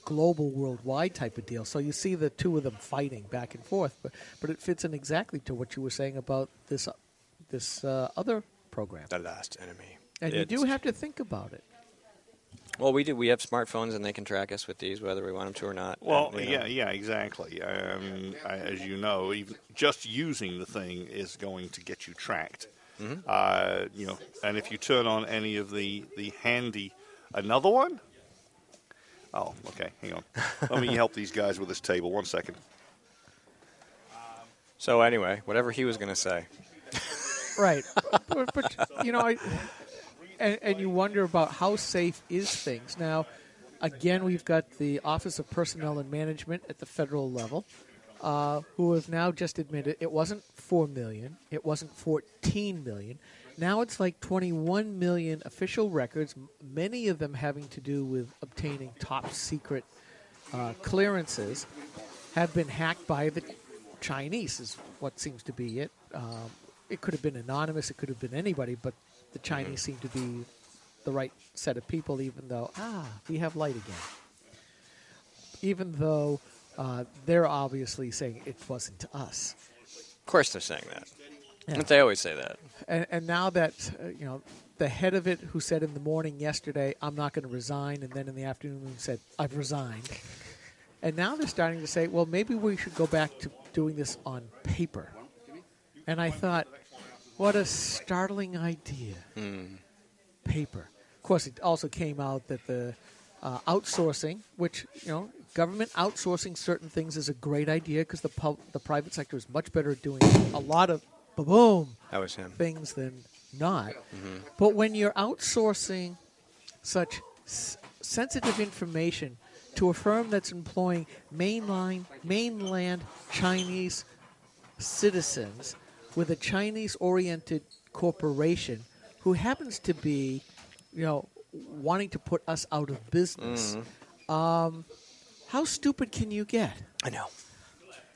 global worldwide type of deal. So you see the 2 of them fighting back and forth. But it fits in exactly to what you were saying about this other program. The Last Enemy. And you do have to think about it. Well, we do. We have smartphones, and they can track us with these, whether we want them to or not. Well, yeah, exactly. As you know, even just using the thing is going to get you tracked. Mm-hmm. And if you turn on any of the handy, another one. Oh, okay. Hang on. Let me help these guys with this table. 1 second. So anyway, whatever he was going to say. Right. But you know, and you wonder about how safe is things. Now, again, we've got the Office of Personnel and Management at the federal level, who have now just admitted it wasn't 4 million, it wasn't 14 million. Now it's like 21 million official records, many of them having to do with obtaining top secret clearances, have been hacked by the Chinese, is what seems to be it. It could have been anonymous, it could have been anybody, but the Chinese seem to be the right set of people, even though, we have light again. Even though they're obviously saying it wasn't us. Of course they're saying that. Yeah. They always say that. And now that, the head of it, who said in the morning yesterday, I'm not going to resign, and then in the afternoon said, I've resigned. And now they're starting to say, well, maybe we should go back to doing this on paper. And I thought, what a startling idea. Paper. Of course, it also came out that the outsourcing, which, government outsourcing certain things is a great idea because the private sector is much better at doing a lot of that was him. things than not. But when you're outsourcing such sensitive information to a firm that's employing mainland Chinese citizens with a Chinese-oriented corporation who happens to be, wanting to put us out of business, how stupid can you get? I know.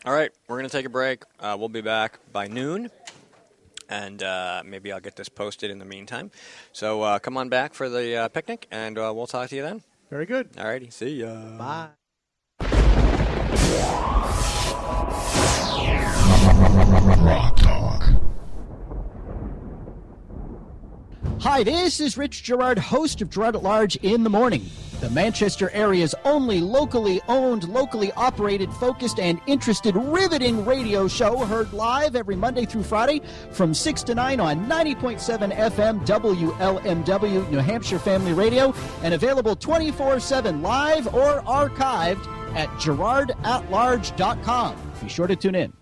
All right, we're going to take a break. We'll be back by noon, and maybe I'll get this posted in the meantime. So come on back for the picnic, and we'll talk to you then. Very good. All righty. See ya. Bye. Rock Talk. Hi, this is Rich Gerard, host of Gerard at Large in the Morning, the Manchester area's only locally owned, locally operated, focused, and interested riveting radio show, heard live every Monday through Friday from 6 to 9 on 90.7 FM WLMW, New Hampshire Family Radio, and available 24/7 live or archived at GerardAtLarge.com. Be sure to tune in.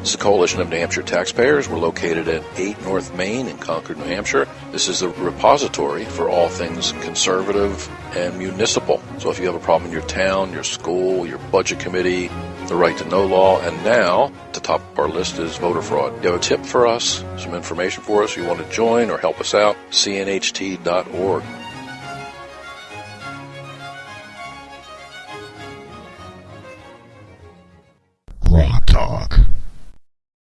This is a coalition of New Hampshire taxpayers. We're located at 8 North Main in Concord, New Hampshire. This is the repository for all things conservative and municipal. So if you have a problem in your town, your school, your budget committee, the right to know law, and now the top of our list is voter fraud. You have a tip for us, some information for us, you want to join or help us out, CNHT.org.